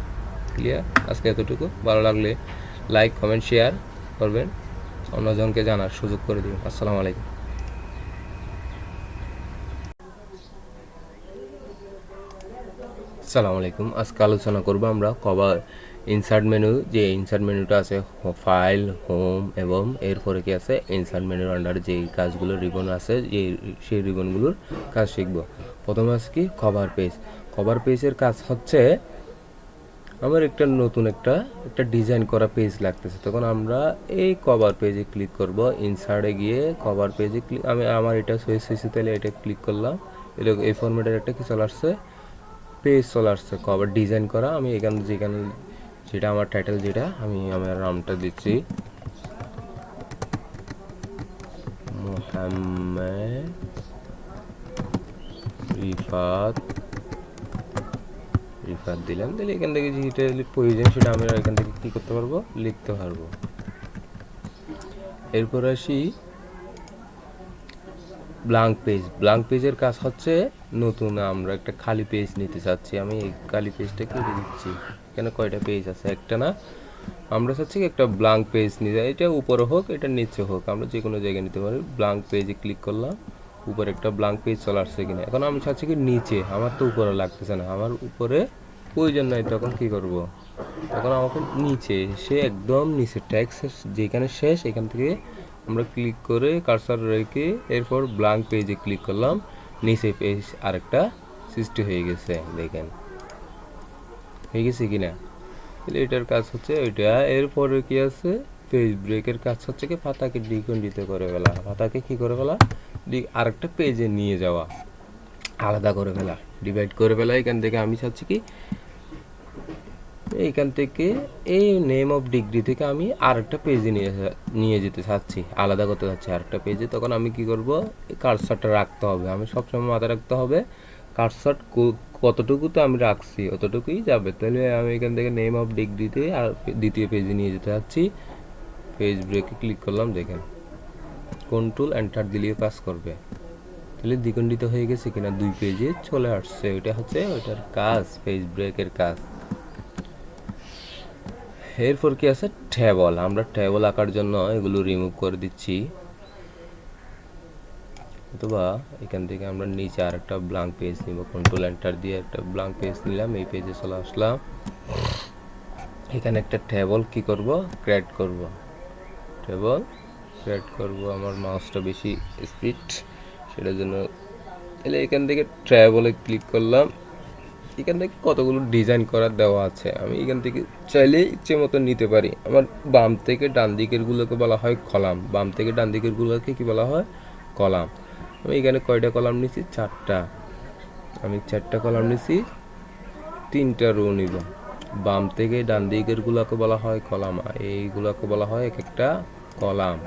ক্লিয়ার? আজকে এতটুকু, ভালো লাগলে লাইক কমেন্ট শেয়ার করবেন, অন্যজনকে জানার সুযোগ করে দিবেন। আসসালামু আলাইকুম। আসসালামু আলাইকুম। আজকে আলোচনা করব আমরা কভার ইনসার্ট মেনু, যে ইনসার্ট মেনুটা আছে ফাইল, হোম এবং এরপরে কি আছে ইনসার্ট মেনুর আন্ডারে যে কাজগুলো রিবন আছে, যে সেই রিবনগুলোর কাজ শিখব। প্রথমে আছে কি কভার পেজ। কভার পেজের কাজ হচ্ছে আমার একটা নতুন একটা ডিজাইন করা পেজ লাগতেছে, তখন আমরা এই কভার পেজে ক্লিক করব, ইনসার্টে গিয়ে কভার পেজে ক্লিক, আমি আমার এটা সুইচ তাহলে এটা ক্লিক করলাম, এই ফরম্যাটের একটা কি চলে আসছে পেজ চলে আসছে কভার ডিজাইন করা। আমি এখানে যেটা আমার টাইটেল, যেটা আমি আমার নামটা দিচ্ছি মোহাম্মদ রিফাত দিলাম, তাহলে এখান থেকে যেটা প্রয়োজন সেটা আমরা এখান থেকে কী করতে পারবো লিখতে পারবো। এরপর আসি ব্ল্যাঙ্ক পেজ। ব্ল্যাঙ্ক পেজের কাজ হচ্ছে নতুন আমরা একটা খালি পেজ নিতে চাচ্ছি, আমি এই খালি পেজটা কেটে দিচ্ছি, এখানে কয়টা পেজ আছে একটা না, আমরা চাচ্ছি একটা ব্ল্যাঙ্ক পেজ নিতে, এটা উপরে হোক এটা নিচে হোক আমরা যে কোনো জায়গায় নিতে পারি। ব্ল্যাঙ্ক পেজে ক্লিক করলাম, উপরে একটা ব্ল্যাঙ্ক পেজ চলে আসছে কিনা, এখন আমি চাচ্ছি কি নিচে, আমার তো উপরে লাগতেছে না, আমার উপরে প্রয়োজন নাই, তখন কি করব, তখন আমাকে নিচে সে একদম নিচে ট্যাক্স যেখানে শেষ এখান থেকে আমরা ক্লিক করে কার্সার রেখে এরপর ব্ল্যাঙ্ক পেজে ক্লিক করলাম, নিচে পেজ আরেকটা সৃষ্টি হয়ে গেছে, দেখেন হয়ে গেছে কিনা। তাহলে এটার কাজ হচ্ছে ওইটা। এরপরে কি আছে পেজ ব্রেকের কাজ হচ্ছে কি পাতাকে ডিকন্ডিত করে ফেলা, পাতাকে কি করে ফেলা আরেকটা পেজে নিয়ে যাওয়া, আলাদা করে ফেলা, ডিভাইড করে ফেলা। এখান থেকে আমি চাচ্ছি কি এইখান থেকে এই নেম অফ ডিগ্রি থেকে আমি আরেকটা পেজে নিয়ে যেতে চাচ্ছি, আলাদা করতে চাচ্ছি আরেকটা পেজে। তখন আমি কি করব, কার্সারটা রাখতে হবে, আমি সবসময় মাথায় রাখতে হবে কার্সার কতটুকু তো আমি রাখছি অতটুকুই যাবে। তাহলে আমি এখান থেকে নেম অফ ডিগ্রিতে আর দ্বিতীয় পেজে নিয়ে যেতে চাচ্ছি। পেজ ব্রেকে ক্লিক করলাম, দেখেন কন্ট্রোল এন্টার দিলেও কাজ করবে। তাহলে দ্বিখণ্ডিত হয়ে গেছে কিনা, দুই পেজে চলে আসছে। ওইটা হচ্ছে ওইটার কাজ, পেজ ব্রেকের কাজ। এরপর কি আছে, টেবল। আমরা টেবল আঁকার জন্য এগুলো রিমুভ করে দিচ্ছি, অথবা এখান থেকে আমরা নিচে আর একটা ব্ল্যাঙ্ক পেজ নিব। কন্ট্রোল এন্টার দিয়ে একটা ব্ল্যাঙ্ক পেজ নিলাম, এই পেজে চলে আসলাম। এখানে একটা টেবল কি করব, ক্রিয়েট করব। টেবল ক্রিয়েট করব, আমার মাউসটা বেশি স্পিড সেটার জন্য। তাহলে এখান থেকে টেবলে ক্লিক করলাম। এখান থেকে কতগুলো ডিজাইন করার দেওয়া আছে, আমি এখান থেকে চাইলে ইচ্ছে মতো নিতে পারি। আমার বাম থেকে ডান দিকেরগুলোকে বলা হয় কলাম, বাম থেকে ডান দিকেরগুলোকে কি বলা হয়, কলাম। আমি এখানে কয়টা কলাম নিছি, চারটা। আমি চারটা কলাম নিছি, তিনটা রো নিব। বাম থেকে ডান দিকেরগুলোকে বলা হয় কলাম, এইগুলোকে বলা হয় এক একটা কলাম।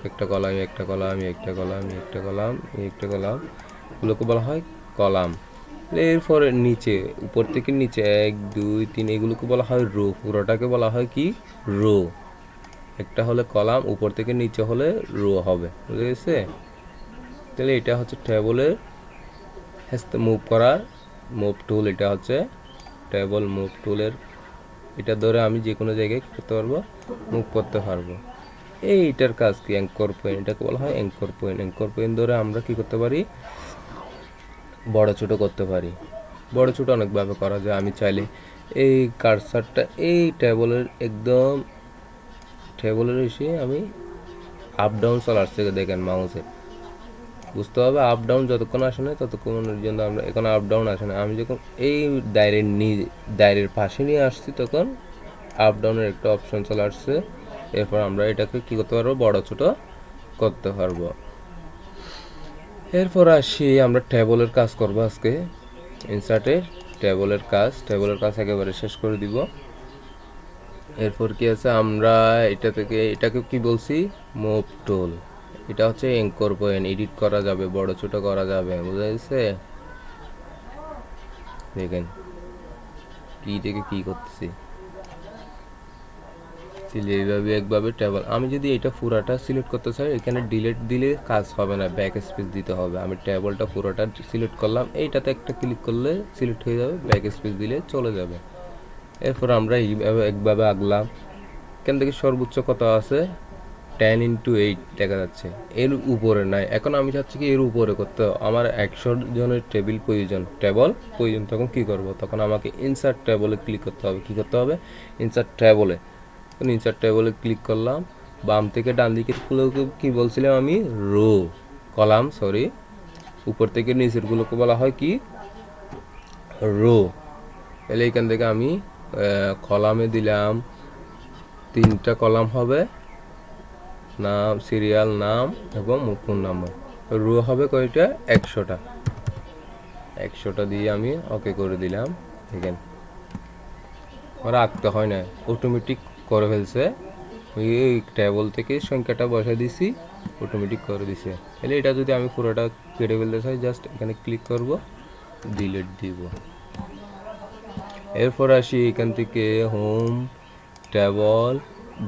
একটা কলাম, একটা কলাম, একটা কলাম, একটা কলাম, একটা কলাম, এগুলোকে বলা হয় কলাম। এরপরে নিচে, উপর থেকে নিচে 1 2 3 এগুলোকে বলা হয় রো, পুরোটাকে বলা হয় কি, রো। একটা হলে কলাম, উপর থেকে নিচে হলে রো হবে, বুঝে গেছে? তাহলে এটা হচ্ছে টেবলের মুভ করার মুভ টুল। এটা হচ্ছে টেবল মুভ টুলের, এটা ধরে আমি যে কোনো জায়গায় করতে পারবো, মুভ করতে পারবো। এইটার কাজ কি, অ্যাঙ্কর পয়েন্ট, এটাকে বলা হয় অ্যাঙ্কর পয়েন্ট। অ্যাঙ্কর পয়েন্ট ধরে আমরা কি করতে পারি, বড় ছোট করতে পারি। বড় ছোট অনেকভাবে করা যায়। আমি চাইলে এই কার্সারটা এই টেবলের একদম টেবলের এসে আমি আপ ডাউন চলার থেকে দেখেন মাউসের, বুঝতে হবে আপ ডাউন যতক্ষণ আসে না ততক্ষণের জন্য আমরা এখন আপ ডাউন আসে না। আমি যখন এই দায়ের পাশে নিয়ে আসছি তখন আপ ডাউনের একটা অপশন চলে আসছে। এরপর আমরা এটাকে কি করতে পারবো, বড় ছোট করতে পারবো। এরপর আসি আমরা টেবলের কাজ করব আজকে। ইনসার্টের টেবলের কাজ একেবারে শেষ করে দিব। এরপর কি আছে, আমরা এটা থেকে এটাকে কি বলছি, মুভ টুল। এটা হচ্ছে অ্যাঙ্কর পয়েন্ট, এডিট করা যাবে, বড় ছোট করা যাবে, বুঝা গেছে? দেখেন কি থেকে কি করতেছি। এইভাবে একভাবে টেবল, আমি যদি এটা পুরাটা সিলেক্ট করতে চাই, এখানে ডিলিট দিলে কাজ হবে না, ব্যাক স্পেস দিতে হবে। আমি টেবলটা পুরোটা সিলেক্ট করলাম, এইটাতে একটা ক্লিক করলে সিলেক্ট হয়ে যাবে, ব্যাক স্পেস দিলে চলে যাবে। এরপর আমরা এইভাবে একভাবে আঁকলাম। এখান থেকে সর্বোচ্চ কত আছে, 10x8 দেখা যাচ্ছে, এর উপরে নাই। এখন আমি চাচ্ছি কি এর উপরে করতে, আমার 100 জনের টেবিল প্রয়োজন, তখন কি করব, তখন আমাকে ইনসার্ট টেবলে ক্লিক করতে হবে। কি করতে হবে, ইনসার্ট টেবলে। ইনসার্ট টেবলে ক্লিক করলাম। বাম থেকে ডান দিকের গুলোকে কি বলছিলাম আমি, রো, কলাম সরি। উপর থেকে নিচের গুলোকে বলা হয় কি, রো। তাহলে এখান থেকে আমি কলামে দিলাম 3টা কলাম হবে, নাম, সিরিয়াল নাম এবং ফোন নাম্বার। রো হবে কয়টা, 100টা। 100টা দিয়ে আমি ওকে করে দিলাম। দেখেন আমার আঁকতে হয় না, অটোমেটিক করে ফেলছে। এই টেবল থেকে সংখ্যাটা বসা দিছি, অটোমেটিক করে দিছে। তাহলে এটা যদি আমি পুরোটা কেটে ফেলতে চাই, জাস্ট এখানে ক্লিক করব, ডিলিট দিব। এরপর আসি এখান থেকে হোম, টেবল,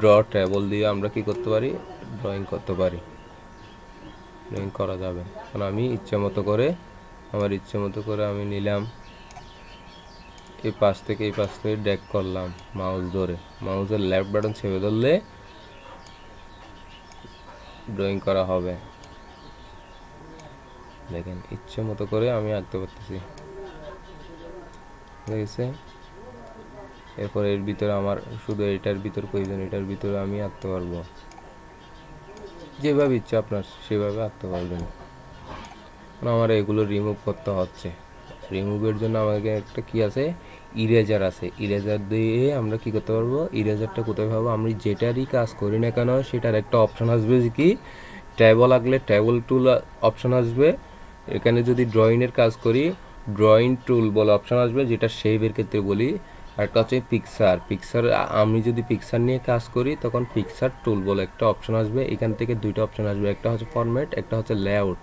ড্র টেবল দিয়ে আমরা কি করতে পারি, ড্রয়িং করতে পারি, ড্রয়িং করা যাবে। কারণ আমি ইচ্ছে মতো করে আমি নিলাম, এই পাশ থেকে ড্র্যাগ করলাম মাউস ধরে, মাউসের লেফট বাটন চেপে ধরলে ড্রয়িং করা হবে। দেখেন ইচ্ছে মতো করে আমি আঁকতে পারতেছি, ঠিক আছে? এরপর এর ভিতরে আমার শুধু এটার ভিতর প্রয়োজন, এটার ভিতরে আমি আঁকতে পারবো, যেভাবে ইচ্ছা আপনার সেভাবে আঁকতে পারবেন। আমার এগুলো রিমুভ করতে হচ্ছে। রিমুভের জন্য আমাকে একটা কি আছে, ইরেজার আছে। ইরেজার দিয়ে আমরা কি করতে পারবো, ইরেজারটা কোথায় পাবো, আমি যেটারই কাজ করি না কেন সেটার একটা অপশন আসবে কি, ট্যাবল আঁকলে ট্যাবল টুল অপশন আসবে। এখানে যদি ড্রয়িংয়ের কাজ করি, ড্রয়িং টুল বলে অপশন আসবে, যেটা শেপের ক্ষেত্রে বলি আর একটা হচ্ছে পিকচার। আমি যদি পিকচার নিয়ে কাজ করি তখন পিকচার টুল বলে একটা অপশন আসবে, এখান থেকে দুইটা অপশন আসবে, একটা হচ্ছে ফরম্যাট, একটা হচ্ছে লেআউট।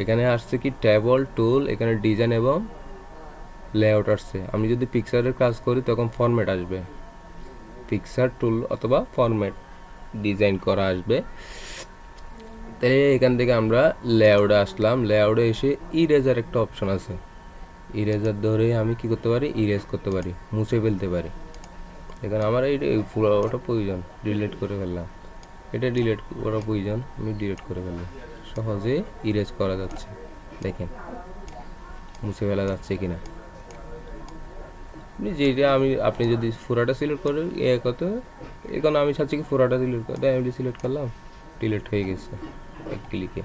এখানে আসছে কি টেবল টুল, এখানে ডিজাইন এবং লেআউট আসছে। আমি যদি পিকচারের কাজ করি তখন ফরম্যাট আসবে, পিকচার টুল অথবা ফরম্যাট ডিজাইন করা আসবে। তাই এখান থেকে আমরা লেআউটে আসলাম। লেআউটে এসে ইরেজার একটা অপশন আছে, ইরেজার ধরে আমি কি করতে পারি, ইরেজ করতে পারি, মুছে ফেলতে পারি। এখানে আমার এই পুরোটা প্রয়োজন, ডিলিট করে ফেললাম। এটা ডিলিট করা প্রয়োজন, আমি ডিলিট করে ফেললাম। সহজে ইরেজ করা যাচ্ছে, দেখেন মুছে ফেলা যাচ্ছে কিনা। যেটা আপনি যদি পুরাটা সিলেক্ট করেন কত, এখন আমি চাচ্ছি কি পুরাটা সিলেক্ট করে আমি সিলেক্ট করলাম, ডিলিট হয়ে গেছে এক ক্লিকে।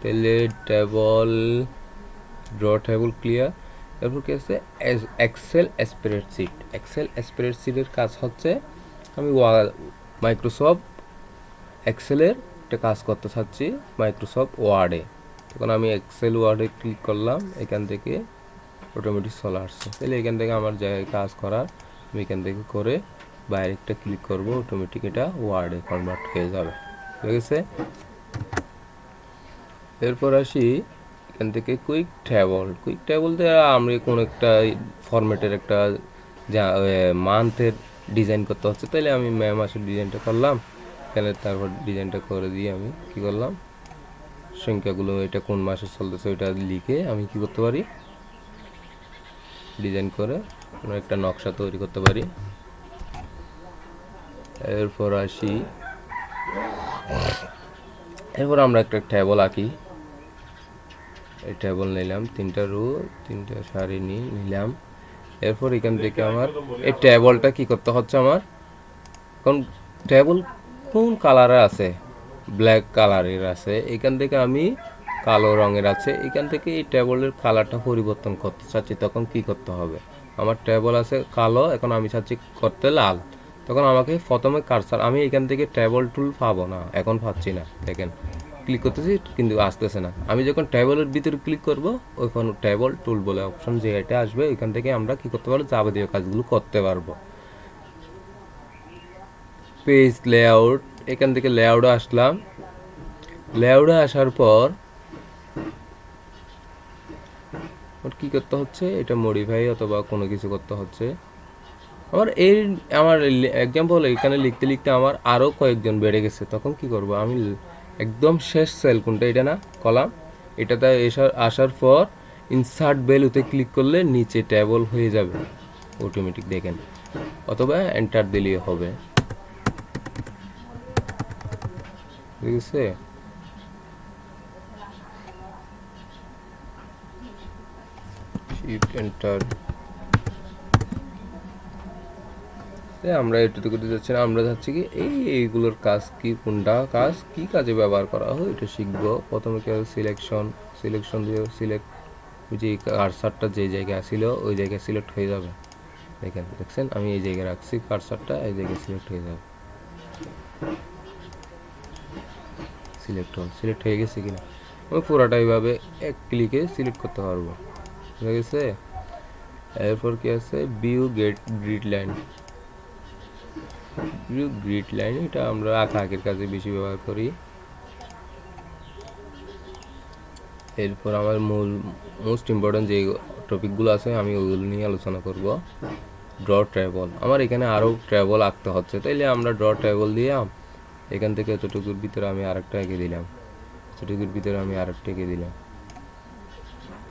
তাহলে টেবল, ড্র টেবল ক্লিয়ার। এরপর কি আছে, এক্সেল স্প্রেডশিট। এক্সেল স্প্রেডশিটের কাজ হচ্ছে আমি মাইক্রোসফট এক্সেলের একটা কাজ করতে চাচ্ছি মাইক্রোসফট ওয়ার্ডে। তখন আমি এক্সেল ওয়ার্ডে ক্লিক করলাম, এখান থেকে অটোমেটিক চলে আসছে। তাহলে এখান থেকে আমার জায়গায় কাজ করার আমি এখান থেকে করে বাইরে একটা ক্লিক করব, অটোমেটিক এটা ওয়ার্ডে কনভার্ট হয়ে যাবে। ঠিক আছে, এরপর আসি এখান থেকে কুইক টেবল। কুইক টেবল দিয়ে আমরা কোনো একটা ফরম্যাটের একটা যা মান্থের ডিজাইন করতে হচ্ছে, তাহলে আমি মে মাসের ডিজাইনটা করলাম এখানে। তারপর ডিজাইনটা করে দিয়ে আমি কি করলাম, সংখ্যাগুলো এটা কোন মাসে চলতেছে ওইটা লিখে আমি কি করতে পারি, ডিজাইন করে কোনো একটা নকশা তৈরি করতে পারি। এরপর আসি, এরপর আমরা একটা টেবল আঁকি। এই টেবল নিলাম, 3টা রো 3টা সারি নিলাম। এরপর এখান থেকে আমার এই টেবলটা কি করতে হচ্ছে, আমার এখন টেবল কোন কালারে আছে, ব্ল্যাক কালারের আছে, এখান থেকে আমি কালো রঙের আছে, এখান থেকে এই টেবলের কালারটা পরিবর্তন করতে চাচ্ছি। তখন কি করতে হবে, আমার টেবল আছে কালো, এখন আমি চাচ্ছি করতে লাল। তখন আমাকে প্রথমে কারসার, আমি এখান থেকে টেবল টুল পাবো না, এখন পাচ্ছি না, দেখেন ক্লিক করতেছি কিন্তু আসতেছে না। আমি যখন টেবলের ভিতরে ক্লিক করব ওইখান টেবল টুল বলে অপশন যে এটা আসবে, এখান থেকে আমরা কি করতে পারবো, যাবতীয় কাজগুলো করতে পারবো। পেজ লেআউট, এখান থেকে লেআউটে আসলাম। লেআউটে আসার পর কি করতে হচ্ছে, এটা মডিফাই অথবা কোনো কিছু করতে হচ্ছে। আমার এক্সাম্পল এখানে লিখতে লিখতে আমার আরও কয়েকজন বেড়ে গেছে। তখন কি করব, আমি একদম শেষ সেল কোনটা, এটা না কলাম, এটাতে আসার পর ইনসার্ট ভ্যালুতে ক্লিক করলে নিচে টেবল হয়ে যাবে অটোমেটিক, দেখেন, অথবা এন্টার দিলেই হবে। ঠিক আছে, শিফট এন্টার। আমরা এটুকু করতে যাচ্ছি না, আমরা যাচ্ছি কি এইগুলোর কাজ কি, কোনটা কাজ কি কাজে ব্যবহার করা হয় এটা শিখবো। প্রথমে কি সিলেকশন দিয়ে সিলেক্ট, যে কারসারটা যে জায়গায় ছিল ওই জায়গায় সিলেক্ট হয়ে যাবে। দেখছেন আমি এই জায়গায় রাখছি কারসারটা, এই জায়গায় সিলেক্ট হয়ে যাবে, সিলেক্ট হয়ে গেছে কিনা আমি পুরোটা এইভাবে এক ক্লিকে সিলেক্ট করতে পারবো। ঠিক আছে, এরপর কি আছে, গ্রিড লাইন, এটা আমরা আঁকির কাজে বেশি ব্যবহার করি। এরপর আমার মোস্ট ইম্পর্টেন্ট যে টপিকগুলো আছে আমি ওইগুলো নিয়ে আলোচনা করব। ড্র ট্রাভেল, আমার এখানে আরও ট্রাভেল আঁকতে হচ্ছে, তাইলে আমরা ড্র ট্রাভেল দিয়ে এখান থেকে এতটুকুর ভিতরে আমি আরেকটা এঁকে দিলাম, এতটুকুর ভিতরে আমি আরেকটা এঁকে দিলাম,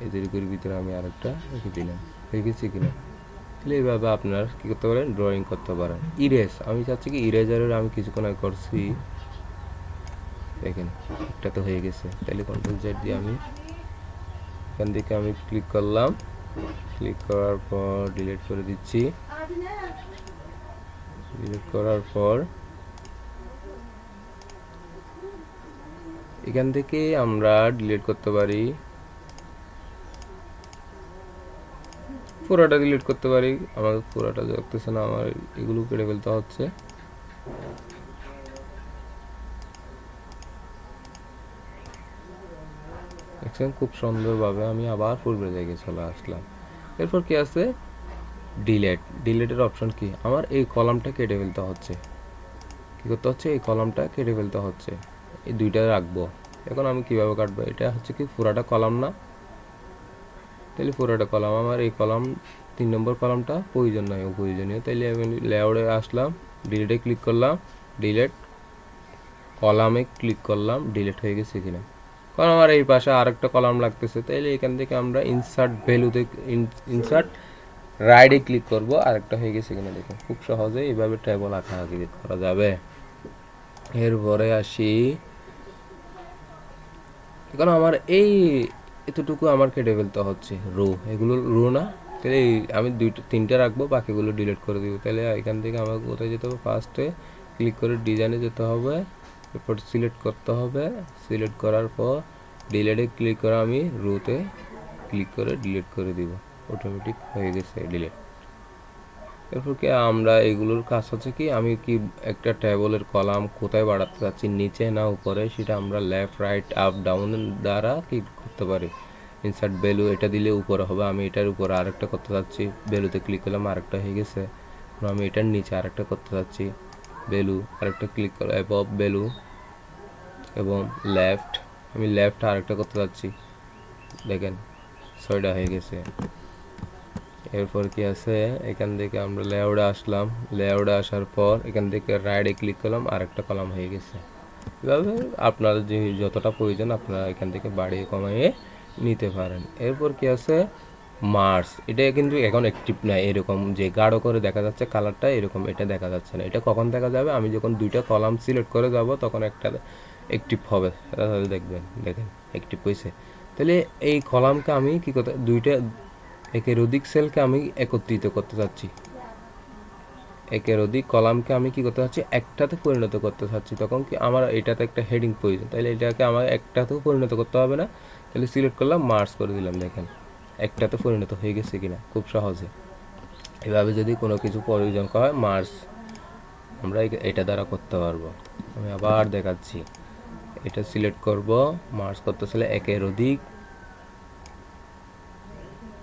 এতটুকুর ভিতরে আমি আরেকটা এঁকে দিলাম। হয়ে গেছে কিনা, তাহলে এইভাবে আপনার কী করতে পারেন, ড্রয়িং করতে পারেন। ইরেজ, আমি চাচ্ছি কি ইরেজারের আমি কিছুক্ষণ আগে করছি, দেখেন একটা তো হয়ে গেছে। তাহলে কন্ট্রোল জেড দিয়ে আমি এখান থেকে আমি ক্লিক করলাম, ক্লিক করার পর ডিলিট করে দিচ্ছি। ডিলিট করার পর এখান থেকে আমরা ডিলিট করতে পারি, পুরোটা ডিলিট করতে পারি। আমার পুরোটা দেখতেছে না, আমার এগুলো কেটে ফেলতে হচ্ছে। দেখছেন খুব সুন্দরভাবে আমি আবার পূর্বের জায়গায় চলে আসলাম। এরপর কি আছে, ডিলেটের অপশন কি, আমার এই কলামটা কেটে ফেলতে হচ্ছে, কী করতে হচ্ছে, এই কলামটা কেটে ফেলতে হচ্ছে, এই দুইটা রাখবো। এখন আমি কিভাবে কাটবো, এটা হচ্ছে কি পুরাটা কলাম না, তাহলে পুরোটা কলাম, আমার এই কলাম 3 নম্বর কলামটা প্রয়োজন নয়, অপ্রয়োজনীয়। তাইলে আমি লেআউটে আসলাম, ডিলিটে ক্লিক করলাম, ডিলেট কলামে ক্লিক করলাম, ডিলিট হয়ে গেছে কিনা, কারণ আমার এই পাশে আরেকটা কলাম লাগতেছে। তাইলে এখান থেকে আমরা ইনসার্ট ভ্যালুতে ইনসার্ট রাইটে ক্লিক করব, আরেকটা হয়ে গেছে কিনা দেখুন। খুব সহজে এইভাবে টেবল আঁকাআঁকি করা যাবে। এরপরে আসি, এখন আমার এই এতটুকু আমার কেটে ফেলতে হচ্ছে, রো, এগুলো রো না, তাহলে আমি 3টা রাখবো, বাকিগুলো ডিলিট করে দিব। তাহলে এখান থেকে আমাকে কোথায় যেতে হবে, ফার্স্টে ক্লিক করে ডিজাইনে যেতে হবে, এরপর সিলেক্ট করতে হবে, সিলেক্ট করার পর ডিলিটে ক্লিক করে আমি রোতে ক্লিক করে ডিলিট করে দিব, অটোমেটিক হয়ে গেছে ডিলিট। এরপর কি আমরা এগুলোর কাজ হচ্ছে কি, আমি কি একটা টেবলের কলাম কোথায় বাড়াতে চাচ্ছি, নিচে না উপরে, সেটা আমরা লেফট রাইট আপ ডাউন দ্বারা কি করতে পারি। ইনসার্ট ভ্যালু এটা দিলে উপরে হবে, আমি এটার উপরে আরেকটা করতে চাচ্ছি, ভ্যালুতে ক্লিক করলাম, আরেকটা হয়ে গেছে। আমি এটার নিচে আরেকটা করতে চাচ্ছি, ভ্যালু আরেকটা ক্লিক করে অ্যাবভ ভ্যালু এবং লেফট, আমি লেফট আরেকটা করতে চাচ্ছি, দেখেন 6টা হয়ে গেছে। এরপর কি আছে, এখান থেকে আমরা লেআউটে আসলাম, লেআউটে আসার পর এখান থেকে রাইটে ক্লিক করলাম, আরেকটা কলাম হয়ে গেছে। এভাবে আপনার যে যতটা প্রয়োজন আপনারা এখান থেকে বাড়িয়ে কমিয়ে নিতে পারেন। এরপর কি আছে, মার্স, এটা কিন্তু এখন অ্যাক্টিভ নাই, এরকম যে গাঢ় করে দেখা যাচ্ছে কালারটা, এরকম এটা দেখা যাচ্ছে না। এটা কখন দেখা যাবে, আমি যখন 2টা কলাম সিলেক্ট করে যাব তখন একটা অ্যাক্টিভ হবে, তাহলে দেখবেন, দেখেন অ্যাক্টিভ হয়েছে। তাহলে এই কলামকে আমি কি করতে, একের অধিক সেলকে আমি একত্রিত করতে চাচ্ছি, একের অধিক কলামকে আমি কি করতে চাচ্ছি, একটাতে পরিণত করতে চাচ্ছি। তখন কি আমার এটাতে একটা হেডিং প্রয়োজন, তাহলে এটাকে আমার একটাতেও পরিণত করতে হবে না, তাহলে সিলেক্ট করলাম, মার্জ করে দিলাম, দেখেন একটাতে পরিণত হয়ে গেছে কিনা, খুব সহজে। এভাবে যদি কোনো কিছু প্রয়োজন হয় মার্জ আমরা এটা দ্বারা করতে পারবো। আমি আবার দেখাচ্ছি, এটা সিলেক্ট করব, মার্জ করতে চাইলে একের অধিক,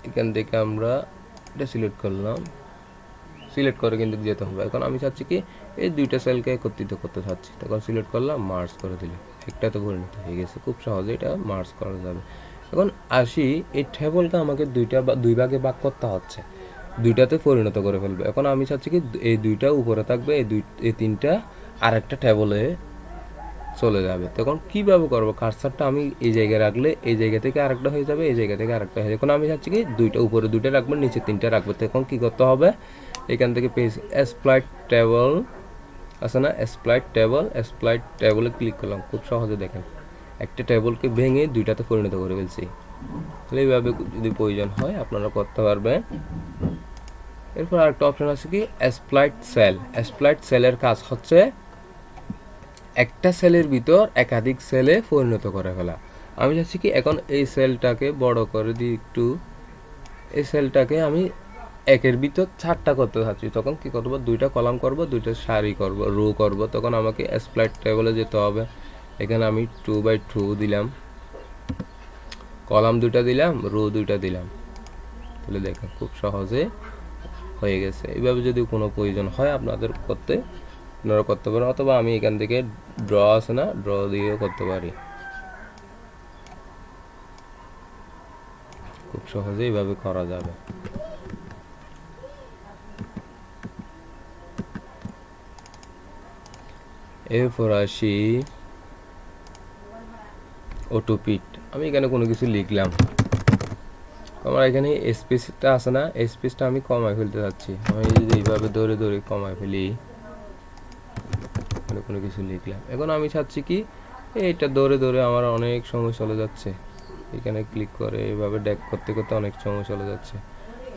এখান থেকে আমরা এটা সিলেক্ট করলাম, সিলেক্ট করে কিন্তু যেতে হবে। এখন আমি চাচ্ছি কি এই 2টা সেলকে একত্রিত করতে চাচ্ছি, তখন সিলেক্ট করলাম, মার্জ করে দিলাম, একটাতে পরিণত হয়ে গেছে, খুব সহজে এটা মার্জ করা যাবে। এখন আসি, এই টেবলটা আমাকে 2 ভাগে ভাগ করতে হচ্ছে, 2টাতে পরিণত করে ফেলবে। এখন আমি চাচ্ছি কি এই 2টা উপরে থাকবে, এই 3টা আরেকটা টেবলে চলে যাবে। তখন কিভাবে করবো, কার্সারটা আমি এই জায়গায় রাখলে এই জায়গা থেকে আরেকটা হয়ে যাবে, এই জায়গা থেকে আরেকটা হয়ে যাবে। এখন আমি চাচ্ছি কি 2টা উপরে 2টা রাখবো, নিচে 3টা রাখবো। তখন কি করতে হবে, এখান থেকে পেজ স্প্লাইট টেবল আছে না, স্প্লাইট টেবলে ক্লিক করলাম, খুব সহজে দেখেন একটা টেবলকে ভেঙে 2টাতে পরিণত করে ফেলছি। তাহলে এইভাবে যদি প্রয়োজন হয় আপনারা করতে পারবেন। এরপর আরেকটা অপশন আছে কি, স্প্লাইট সেলের কাজ হচ্ছে একটা সেলের ভিতর একাধিক সেলে পরিণত করে ফেলা। আমি চাচ্ছি কি এখন এই সেলটাকে বড় করে দিই একটু, এই সেলটাকে আমি একের ভিতর 4টা করতে চাচ্ছি। তখন কি করবো, 2টা কলাম করব, 2টা সারি করব, রো করব। তখন আমাকে স্প্লাইট টেবলে যেতে হবে, এখানে আমি 2x2 দিলাম, কলাম 2টা দিলাম, রো 2টা দিলাম, তাহলে দেখেন খুব সহজে হয়ে গেছে। এইভাবে যদি কোনো প্রয়োজন হয় আপনাদের করতে, আপনারা করতে পারেন, অথবা আমি এখান থেকে ড্র আছে না, ড্র দিয়েও করতে পারি, খুব সহজে এইভাবে করা যাবে। এরপর আসি অটোপিট, আমি এখানে কোনো কিছু লিখলাম, আমার এখানে স্পেসটা আছে না, স্পেসটা আমি কমায় ফেলতে চাচ্ছি। আমি যদি এইভাবে ধরে ধরে কমায় ফেলি, কোনো কিছু লিখলাম, এখন আমি চাচ্ছি কি এইটা ধরে ধরে আমার অনেক সময় চলে যাচ্ছে, এখানে ক্লিক করে এইভাবে ড্র্যাগ করতে করতে অনেক সময় চলে যাচ্ছে।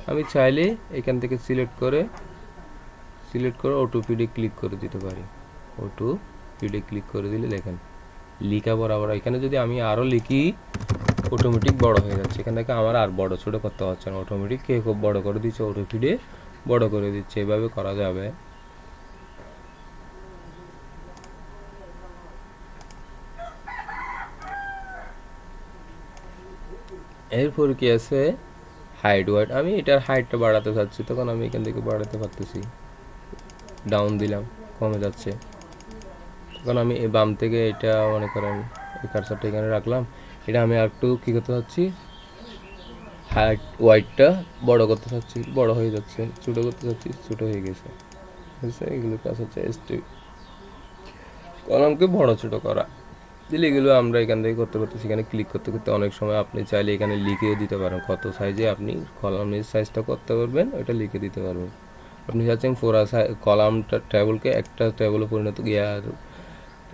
আমি চাইলে এখান থেকে সিলেক্ট করে অটোপিডে ক্লিক করে দিতে পারি, অটোপিডে ক্লিক করে দিলে দেখেন লিখা বরাবর, এখানে যদি আমি আরও লিখি অটোমেটিক বড় হয়ে যাচ্ছে, এখান থেকে আমার আর বড় ছোটো করতে হচ্ছে না, অটোমেটিক কে খুব বড় করে দিচ্ছে, অটোপিডে বড় করে দিচ্ছে, এভাবে করা যাবে। এরপর কি আছে, হাইট ওয়াইট, আমি এটার হাইটটা বাড়াতে চাচ্ছি, তখন আমি এখান থেকে বাড়াতে পারতেছি, ডাউন দিলাম কমে যাচ্ছে। তখন আমি এই বাম থেকে এটা মনে করেন এই কার্সারটা এখানে রাখলাম, এটা আমি আর একটু কী করতে চাচ্ছি, হাইট ওয়াইটটা বড় করতে চাচ্ছি, বড় হয়ে যাচ্ছে, ছোটো করতে চাচ্ছি, ছোটো হয়ে গেছে। বুঝছে, এগুলো কাজ হচ্ছে স্টেপ, কলমকে বড় ছোটো করা। দিলে এগুলো আমরা এখান থেকে করতে পারতেছি। এখানে ক্লিক করতে করতে অনেক সময় আপনি চাইলে এখানে লিখেও দিতে পারেন কত সাইজে আপনি কলামের সাইজটা করতে পারবেন, ওটা লিখে দিতে পারবেন। আপনি চাচ্ছেন পুরো কলামটা টেবলকে একটা টেবলে পরিণত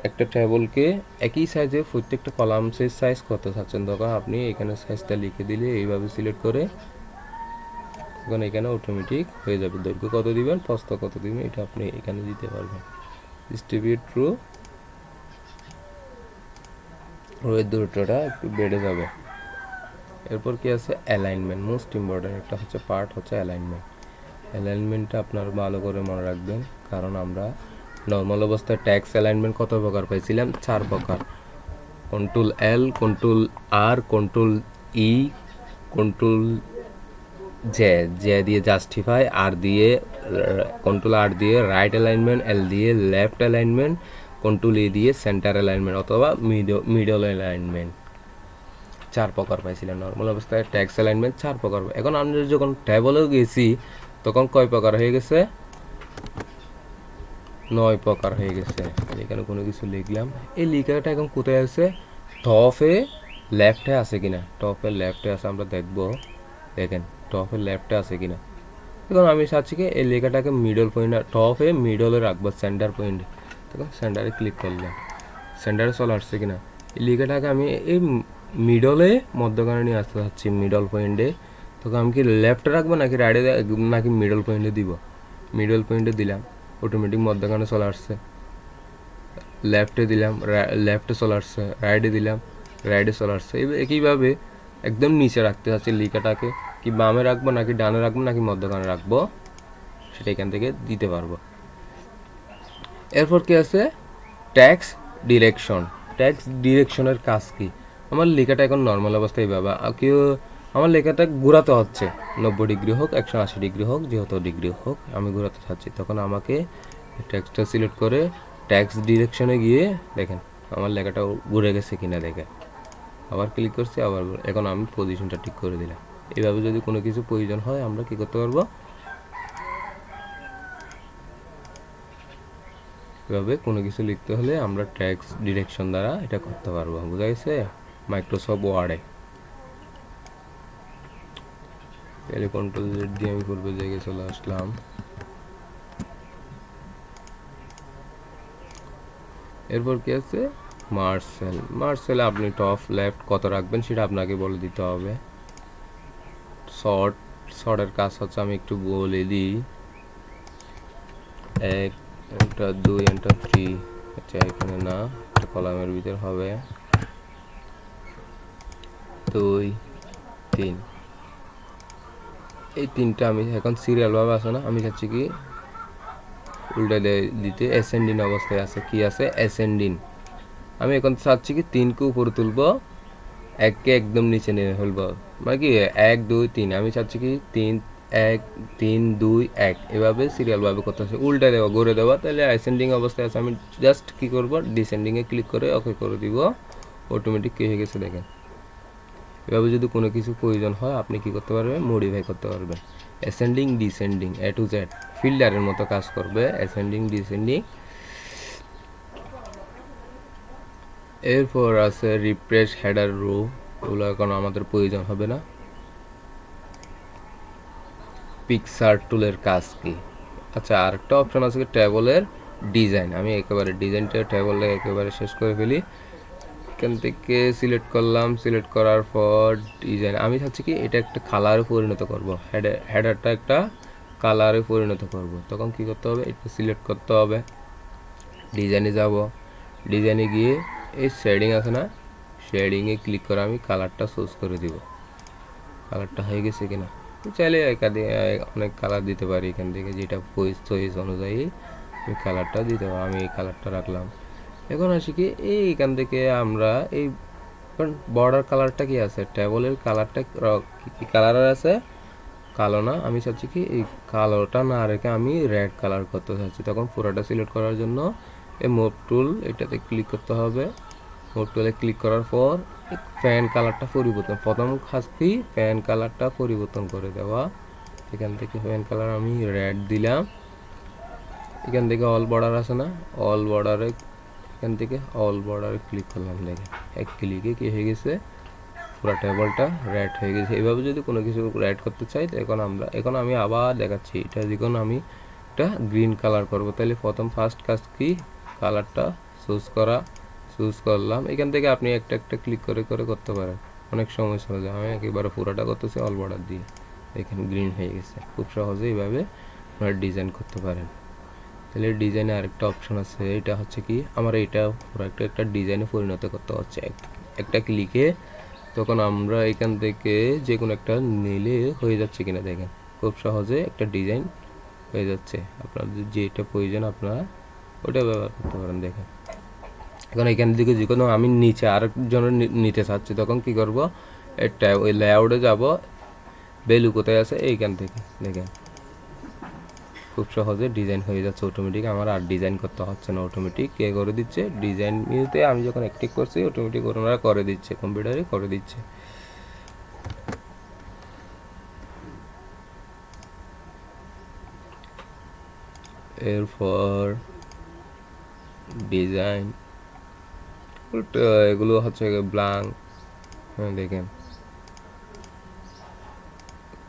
একটা টেবলকে একই সাইজে প্রত্যেকটা কলাম সাইজ করতে চাচ্ছেন, তখন আপনি এখানে সাইজটা লিখে দিলে এইভাবে সিলেক্ট করে তখন এখানে অটোমেটিক হয়ে যাবে। দৈর্ঘ্য কত দিবেন, প্রস্থ কত দিবেন, এটা আপনি এখানে দিতে পারবেন। ডিস্ট্রিবিউট ট্রু, রোয়ের দূরত্বটা একটু বেড়ে যাবে। এরপর কি আছে, অ্যালাইনমেন্ট, মোস্ট ইম্পর্টেন্ট একটা হচ্ছে পার্ট হচ্ছে অ্যালাইনমেন্ট। অ্যালাইনমেন্টটা আপনার ভালো করে মনে রাখবেন, কারণ আমরা নর্মাল অবস্থায় ট্যাক্স অ্যালাইনমেন্ট কত প্রকার পাইছিলাম, 4 প্রকার। কন্ট্রোল এল, কন্ট্রোল আর, কন্ট্রোল ই, কন্ট্রোল জে দিয়ে জাস্টিফাই, আর দিয়ে কন্ট্রোল আর দিয়ে রাইট অ্যালাইনমেন্ট, এল দিয়ে লেফট অ্যালাইনমেন্ট, কন্ট্রোল ই দিয়ে সেন্টার অ্যালাইনমেন্ট অথবা মিডল অ্যালাইনমেন্ট। 4 প্রকার পাইছিলেন নর্মাল অবস্থায় ট্যাক্স অ্যালাইনমেন্ট 4 প্রকার। এখন আমরা যখন ট্যাবলেও গেছি তখন কয় প্রকার হয়ে গেছে, 9 প্রকার হয়ে গেছে। এখানে কোনো কিছু লিখলাম, এই লিখাটা এখন কোথায় আছে, টপে লেফটে আছে কিনা, টপে লেফটে আছে আমরা দেখব। দেখেন টপে লেফটে আছে কিনা। এখন আমি চাচ্ছি কি এই লেখাটাকে মিডল পয়েন্ট, টপে মিডলে রাখবো, সেন্টার পয়েন্টে। তখন সেন্টারে ক্লিক করলাম, সেন্টারে চলে আসছে কিনা। এই লেখাটাকে আমি এই মিডলে মধ্যখানে নিয়ে আসতে চাচ্ছি, মিডল পয়েন্টে। তখন আমি কি লেফটে রাখবো নাকি রাইটে নাকি মিডল পয়েন্টে দিব, মিডল পয়েন্টে দিলাম, অটোমেটিক মধ্যখানে চলে আসছে। লেফটে দিলাম, লেফটে চলে আসছে, রাইটে দিলাম, রাইটে চলে আসছে। একইভাবে একদম নিচে রাখতে চাচ্ছি লেখাটাকে, কি বামে রাখবো নাকি ডানে রাখবো নাকি মধ্যখানে রাখবো, সেটা এখান থেকে দিতে পারবো। এরপর কি আছে, ট্যাক্স ডিরেকশন। ট্যাক্স ডিরেকশনের কাজ কি, আমার লেখাটা এখন নর্মাল অবস্থায় এইভাবে, কেউ আমার লেখাটা ঘোরাতে হচ্ছে, 90 ডিগ্রি হোক 180 ডিগ্রি হোক যত ডিগ্রি হোক আমি ঘোরাতে চাচ্ছি, তখন আমাকে ট্যাক্সটা সিলেক্ট করে ট্যাক্স ডিরেকশনে গিয়ে দেখেন আমার লেখাটা ঘুরে গেছে কিনা দেখেন, আবার ক্লিক করছি, আবার এখন আমি পজিশনটা ঠিক করে দিলাম। এইভাবে যদি কোনো কিছু প্রয়োজন হয় আমরা কি করতে পারবো, এভাবে কোনো কিছু লিখতে হলে আমরা ট্যাক্স ডিরেকশন দ্বারা এটা করতে পারবো। বুঝা গেছে মাইক্রোসফট ওয়ার্ডে। তাহলে কন্ট্রোল জেড দিয়ে আমি পূর্বে জায়গায় চলে আসলাম। এরপর কি আছে, মার্সেল। মার্সেলে আপনি টপ লেফট কত রাখবেন সেটা আপনাকে বলে দিতে হবে। শর্টের কাজ হচ্ছে আমি একটু বলে দিই, 1 এন্টার 2 এন্টার 3, আচ্ছা এখানে না, একটা কলামের ভিতর হবে 2 3, এই 3টা আমি এখন সিরিয়াল ভাবে আছে না, আমি চাচ্ছি কি উল্টে দিতে, অ্যাসেন্ডিং অবস্থায় আছে, কি আছে অ্যাসেন্ডিং। আমি এখন চাচ্ছি কি 3কে উপরে তুলবো, 1কে একদম নিচে নিয়ে ফেলবো, মানে কি 1 2 3, আমি চাচ্ছি কি 3 1 3 2 1 এভাবে সিরিয়ালভাবে করতে আছে, উল্টে দেওয়া ঘুরে দেওয়া, তাহলে অ্যাসেন্ডিং অবস্থায় আছে। আমি জাস্ট কি করব, ডিসেন্ডিংয়ে ক্লিক করে ওকে করে দিব, অটোমেটিক কি হয়ে গেছে দেখেন। এভাবে যদি কোনো কিছু প্রয়োজন হয় আপনি কি করতে পারবেন, মডিফাই করতে পারবেন। Ascending descending A to Z ফিল্টারের মতো কাজ করবে, অ্যাসেন্ডিং ডিসেন্ডিং। এরপর আছে রিফ্রেশ হেডার রো, ওগুলো এখন আমাদের প্রয়োজন হবে না। পিকচার টুলের কাজ কি, আচ্ছা আরেকটা অপশন আছে টেবলের ডিজাইন। আমি একেবারে ডিজাইনটা টেবলে একেবারে শেষ করে ফেলি, এখান থেকে সিলেক্ট করলাম, সিলেক্ট করার পর ডিজাইন আমি চাচ্ছি কি এটা একটা কালারে পরিণত করব, হেডারটা একটা কালারে পরিণত করব। তখন কি করতে হবে, এটা সিলেক্ট করতে হবে, ডিজাইনে যাব, ডিজাইনে গিয়ে এই শেডিং আছে না, শেডিংয়ে ক্লিক করে আমি কালারটা চুজ করে দিব। কালারটা হয়ে গেছে কিনা, চাইলে অনেক কালার দিতে পারি এখান থেকে, যেটা চয়েস অনুযায়ী আমি কালারটা দিতে পারি। আমি এই কালারটা রাখলাম। এখন আসি কি এইখান থেকে আমরা এই বর্ডার কালারটা কি আছে, টেবলের কালারটা কি কালার আছে, কালো না, আমি চাচ্ছি কি এই কালোটা না রেখে আমি রেড কালার করতে চাচ্ছি। তখন পুরোটা সিলেক্ট করার জন্য এই মুভ টুল এটাতে ক্লিক করতে হবে। মুভ টুলে ক্লিক করার পর ফ্যান কালারটা পরিবর্তন, প্রথম কাজ কি ফ্যান কালারটা পরিবর্তন করে দেওয়া। এখান থেকে ফ্যান কালার আমি রেড দিলাম। এখান থেকে অল বর্ডার আছে না, অল বর্ডারে এখান থেকে অল বর্ডারে ক্লিক করলাম, দেখেন এক ক্লিকে কি হয়ে গেছে পুরো টেবলটা রেড হয়ে গেছে। এইভাবে যদি কোনো কিছু রেড করতে চাই এখন আমি আবার দেখাচ্ছি। এটা যখন আমি একটা গ্রিন কালার করব, তাহলে ফার্স্ট কাজ কি কালারটা চুজ করলাম। এখান থেকে আপনি একটা একটা ক্লিক করে করে করতে পারেন, অনেক সময় চলে যায়। আমি একেবারে পুরোটা করতেছি অল বর্ডার দিয়ে, দেখেন গ্রিন হয়ে গেছে। খুব সহজে এইভাবে আপনারা ডিজাইন করতে পারেন। তাহলে ডিজাইনে আরেকটা অপশন আছে, এটা হচ্ছে কি আমার এটা পুরো একটা ডিজাইনে পরিণত করতে হচ্ছে একটা ক্লিকে। তখন আমরা এখান থেকে যে কোনো একটা নিলে হয়ে যাচ্ছে কিনা দেখেন, খুব সহজে একটা ডিজাইন হয়ে যাচ্ছে। আপনাদের যেটা প্রয়োজন আপনারা ওটা ব্যবহার করতে পারেন। দেখেন এখন এখান থেকে যে কোনো আমি নিচে আরেকজনের নিতে চাচ্ছি, তখন কি করব একটা ওই লেআউটে যাব, ভ্যালু কোথায় আছে এইখান থেকে দেখেন খুব সহজে ডিজাইন হয়ে যাচ্ছে অটোমেটিক। আমার আর ডিজাইন করতে হচ্ছে না, অটোমেটিক কে করে দিচ্ছে ডিজাইন নিতে। আমি যখন অ্যাক্টিভ করছি অটোমেটিক ওনারা করে দিচ্ছে, কম্পিউটারে করে দিচ্ছে। এরপর ডিজাইন এগুলো হচ্ছে ব্ল্যাঙ্ক, দেখেন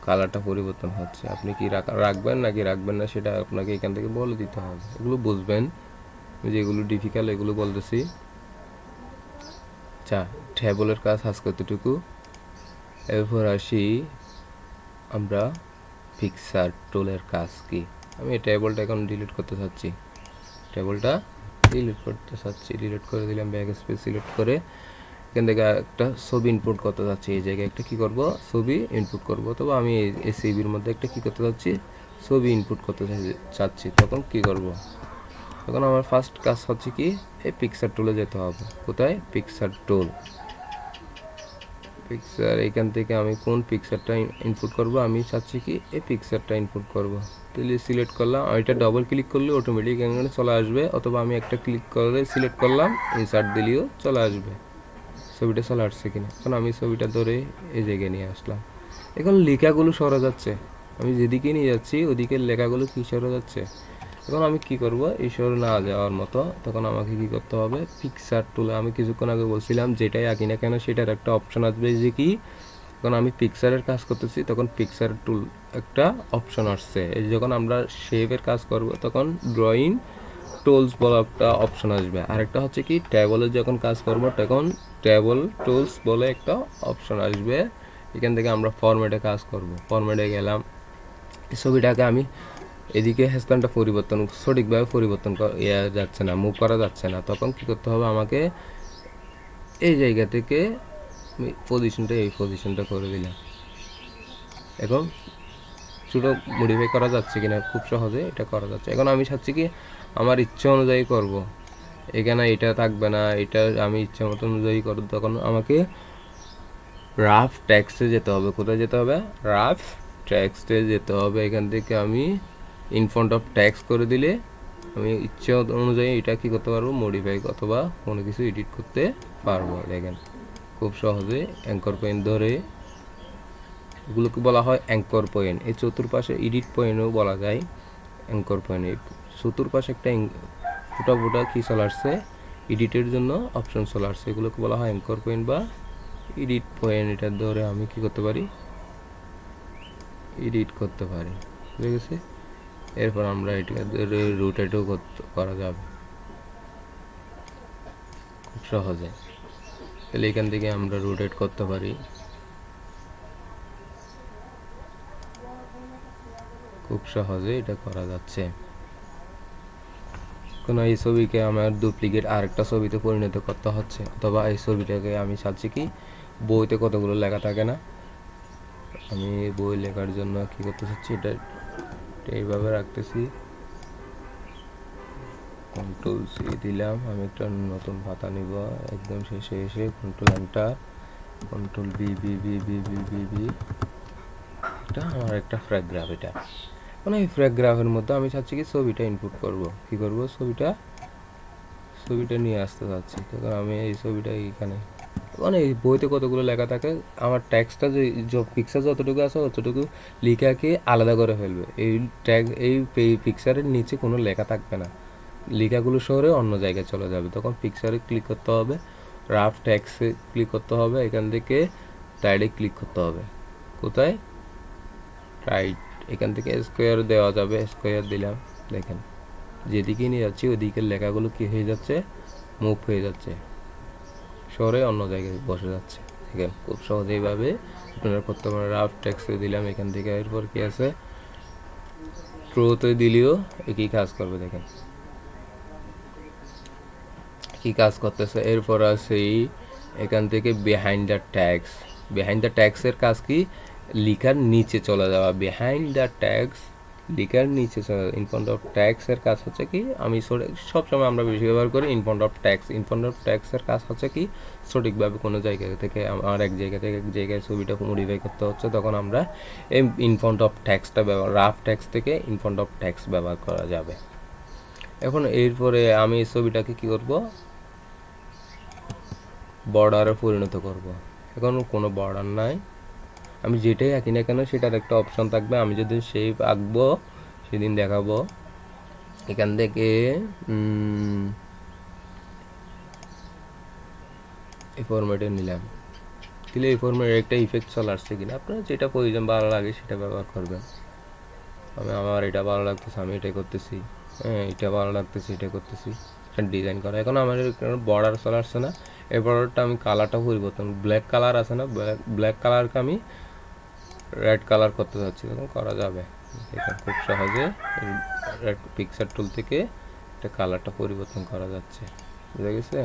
কালারটা পরিবর্তন হচ্ছে। আপনি কি রাখবেন নাকি রাখবেন না সেটা আপনাকে এখান থেকে বলে দিতে হবে, এগুলো বুঝবেন। যেগুলো ডিফিকাল্ট এগুলো বলতেছি। আচ্ছা, টেবলের কাজ আজকে কতটুকু। এরপর আসি আমরা পিকচার টুলের কাজ কি। আমি এই টেবলটা এখন ডিলিট করতে চাচ্ছি, টেবলটা ডিলিট করে দিলাম। ব্যাক স্পেস সিলেক্ট করে এখান থেকে একটা ছবি ইনপুট করতে চাচ্ছি। এই জায়গায় একটা কি করব ছবি ইনপুট করব। তবে আমি এই সিবির মধ্যে একটা কি করতে চাচ্ছি ছবি ইনপুট করতে চাচ্ছি। তখন কি করব, তখন আমার ফার্স্ট কাজ হচ্ছে কি এই পিকচার টুলে যেতে হবে। কোথায় পিকচার টুল, পিকচার এখান থেকে আমি কোন পিকচারটা ইনপুট করব, আমি চাচ্ছি কি এই পিকচারটা ইনপুট করব। তাহলে সিলেক্ট করলাম, এটা ডবল ক্লিক করলে অটোমেটিক এখানে চলে আসবে, অথবা আমি একটা ক্লিক করে সিলেক্ট করলাম ইনসার্ট দিলেও চলে আসবে। ছবিটা চলে আসছে কিনা, এখন আমি ছবিটা ধরে এই জায়গায় নিয়ে আসলাম। এখন লেখাগুলো সরে যাচ্ছে, আমি যেদিকে নিয়ে যাচ্ছি ওদিকে লেখাগুলো কি সরে যাচ্ছে। এখন আমি কি করব এই সরে না যাওয়ার মতো, তখন আমাকে কি করতে হবে পিকচার টুলে আমি কিছুক্ষণ আগে বলছিলাম যেটাই আঁকি না কেন সেটার একটা অপশন আসবে যে কি, যখন আমি পিকচারের কাজ করতেছি তখন পিকচার টুল একটা অপশন আসছে। এই যখন আমরা শেপের কাজ করব তখন ড্রয়িং টুলস বলে একটা অপশন আসবে। আরেকটা হচ্ছে কি ট্যাবলের যখন কাজ করব তখন ট্যাবল টুলস বলে একটা অপশন আসবে। এখান থেকে আমরা ফরম্যাটে কাজ করব। ফরম্যাটে গেলাম, ছবিটাকে আমি এদিকে স্থানটা সঠিকভাবে পরিবর্তন যাচ্ছে না, মুভ করা যাচ্ছে না। তখন কি করতে হবে আমাকে এই জায়গা থেকে এই পজিশনটা করে দিলাম। এখন ছোটো মডিফাই করা যাচ্ছে কিনা, খুব সহজে এটা করা যাচ্ছে। এখন আমি চাচ্ছি কি আমার ইচ্ছে অনুযায়ী করব, এখানে এটা থাকবে না, এটা আমি ইচ্ছে মতো অনুযায়ী করব। তখন আমাকে রাফ টেক্সটে যেতে হবে। কোথায় যেতে হবে রাফ টেক্সটে যেতে হবে। এখান থেকে আমি ইন ফ্রন্ট অফ টেক্সট করে দিলে আমি ইচ্ছে অনুযায়ী এটা কি করতে পারবো মডিফাই অথবা কোনো কিছু এডিট করতে পারবো। দেখেন খুব সহজে অ্যাঙ্কর পয়েন্ট ধরে, এগুলোকে বলা হয় অ্যাঙ্কর পয়েন্ট। এই চতুর্পাশে এডিট পয়েন্টও বলা যায় অ্যাঙ্কর পয়েন্ট। এই চতুর্পাশে একটা ফুটা কি চলে আসছে এডিটের জন্য অপশন চলে আসছে, এগুলোকে বলা হয় অ্যাঙ্কর পয়েন্ট বা এডিট পয়েন্ট। এটা ধরে আমি কি করতে পারি এডিট করতে পারি, ঠিক আছে। এরপর আমরা এটা রোটেটও করা যাবে খুব সহজে। তাহলে এখান থেকে আমরা রোটেট করতে পারি খুব সহজে, এটা করা যাচ্ছে। কোনো এই ছবিকে আমার ডুপ্লিকেট আরেকটা ছবিতে পরিণত করতে হচ্ছে, অথবা এই ছবিটাকে আমি চাচ্ছি কি বইতে কতগুলো লেখা থাকে না, আমি বই লেখার জন্য কি করতে চাচ্ছি এটা এইভাবে রাখতেছি। কন্ট্রোল সি দিলাম, আমি একটা নতুন পাতা নিব, একদম শেষে এসে control enter, control B B B B B B B একটা আমার একটা প্যারাগ্রাফ এটা। মানে এই প্যারাগ্রাফের মধ্যে আমি চাচ্ছি কি ছবিটা ইনপুট করব, কি করব, ছবিটা নিয়ে আসতে চাচ্ছি। তখন আমি এই ছবিটা এইখানে, মানে এই বইতে কতগুলো লেখা থাকে, আমার ট্যাক্সটা যে পিকচার যতটুকু আছে অতটুকু লেখাকে আলাদা করে ফেলবে। এই ট্যাগ এই পিকচারের নিচে কোনো লেখা থাকবে না, লেখাগুলো শহরে অন্য জায়গায় চলে যাবে। তখন পিকচারে ক্লিক করতে হবে, রাফ ট্যাক্সে ক্লিক করতে হবে, এখান থেকে টাইডে ক্লিক করতে হবে। কোথায়? রাইট, এখান থেকে স্কোয়ার দেওয়া যাবে, স্কোয়ার দিলাম। দেখেন যেদিকে নিয়ে যাচ্ছি ওদিকের লেখাগুলো কি হয়ে যাচ্ছে, মুভ হয়ে যাচ্ছে, শহরে অন্য জায়গায় বসে যাচ্ছে। দেখেন খুব সহজেইভাবে আপনারা করতে পারেন। রাফ ট্যাক্সে দিলাম এখান থেকে, এরপর কি আছে, প্রোতে দিলেও একই কাজ করবে। দেখেন কি কাজ করতেছে। এরপর আছে এখান থেকে বিহাইন্ড দ্য ট্যাক্সের কাজ কি, লিখার নিচে চলে যাওয়া। বিহাইন্ড দ্য ট্যাক্স লিখার নিচে চলে যাওয়া। ইনফ্রন্ট অফ ট্যাক্সের কাজ হচ্ছে কি, আমি সবসময় আমরা বেশি ব্যবহার করি ইনফ্রন্ট অফ ট্যাক্সের কাজ হচ্ছে কি, সঠিকভাবে কোনো জায়গা থেকে আমার এক জায়গা থেকে এক জায়গায় ছবিটা মডিফাই করতে হচ্ছে, তখন আমরা এই ইনফ্রন্ট অফ ট্যাক্সটা ব্যবহার, রাফ ট্যাক্স থেকে ইনফ্রন্ট অফ ট্যাক্স ব্যবহার করা যাবে। এখন এরপরে আমি এই ছবিটাকে কি করব, বর্ডারে পরিণত করব। এখন কোনো বর্ডার নাই, আমি যেটাই আঁকি না কেন সেটার একটা অপশন থাকবে। আমি যেদিন শেপ আঁকবো সেদিন দেখাবো। এখান থেকে এই ফরম্যাটে নিলাম, দিলে এই ফরম্যাটের একটা ইফেক্ট চলে আসছে কিনা, আপনার যেটা প্রয়োজন ভালো লাগে সেটা ব্যবহার করবেন। আমার এটা ভালো লাগতেছে, আমি এটাই করতেছি। হ্যাঁ, এটা ভালো লাগতেছে, এটা করতেছি, ডিজাইন করা। এখন আমার বর্ডার চলে আসছে না, এই বর্ডারটা আমি কালারটা পরিবর্তন, ব্ল্যাক কালার আছে না, ব্ল্যাক কালারকে আমি রেড কালার করতে চাচ্ছি, তখন করা যাবে। দেখেন খুব সহজে রেড পিকচার টুল থেকে একটা কালারটা পরিবর্তন করা যাচ্ছে, বুঝা গেছে?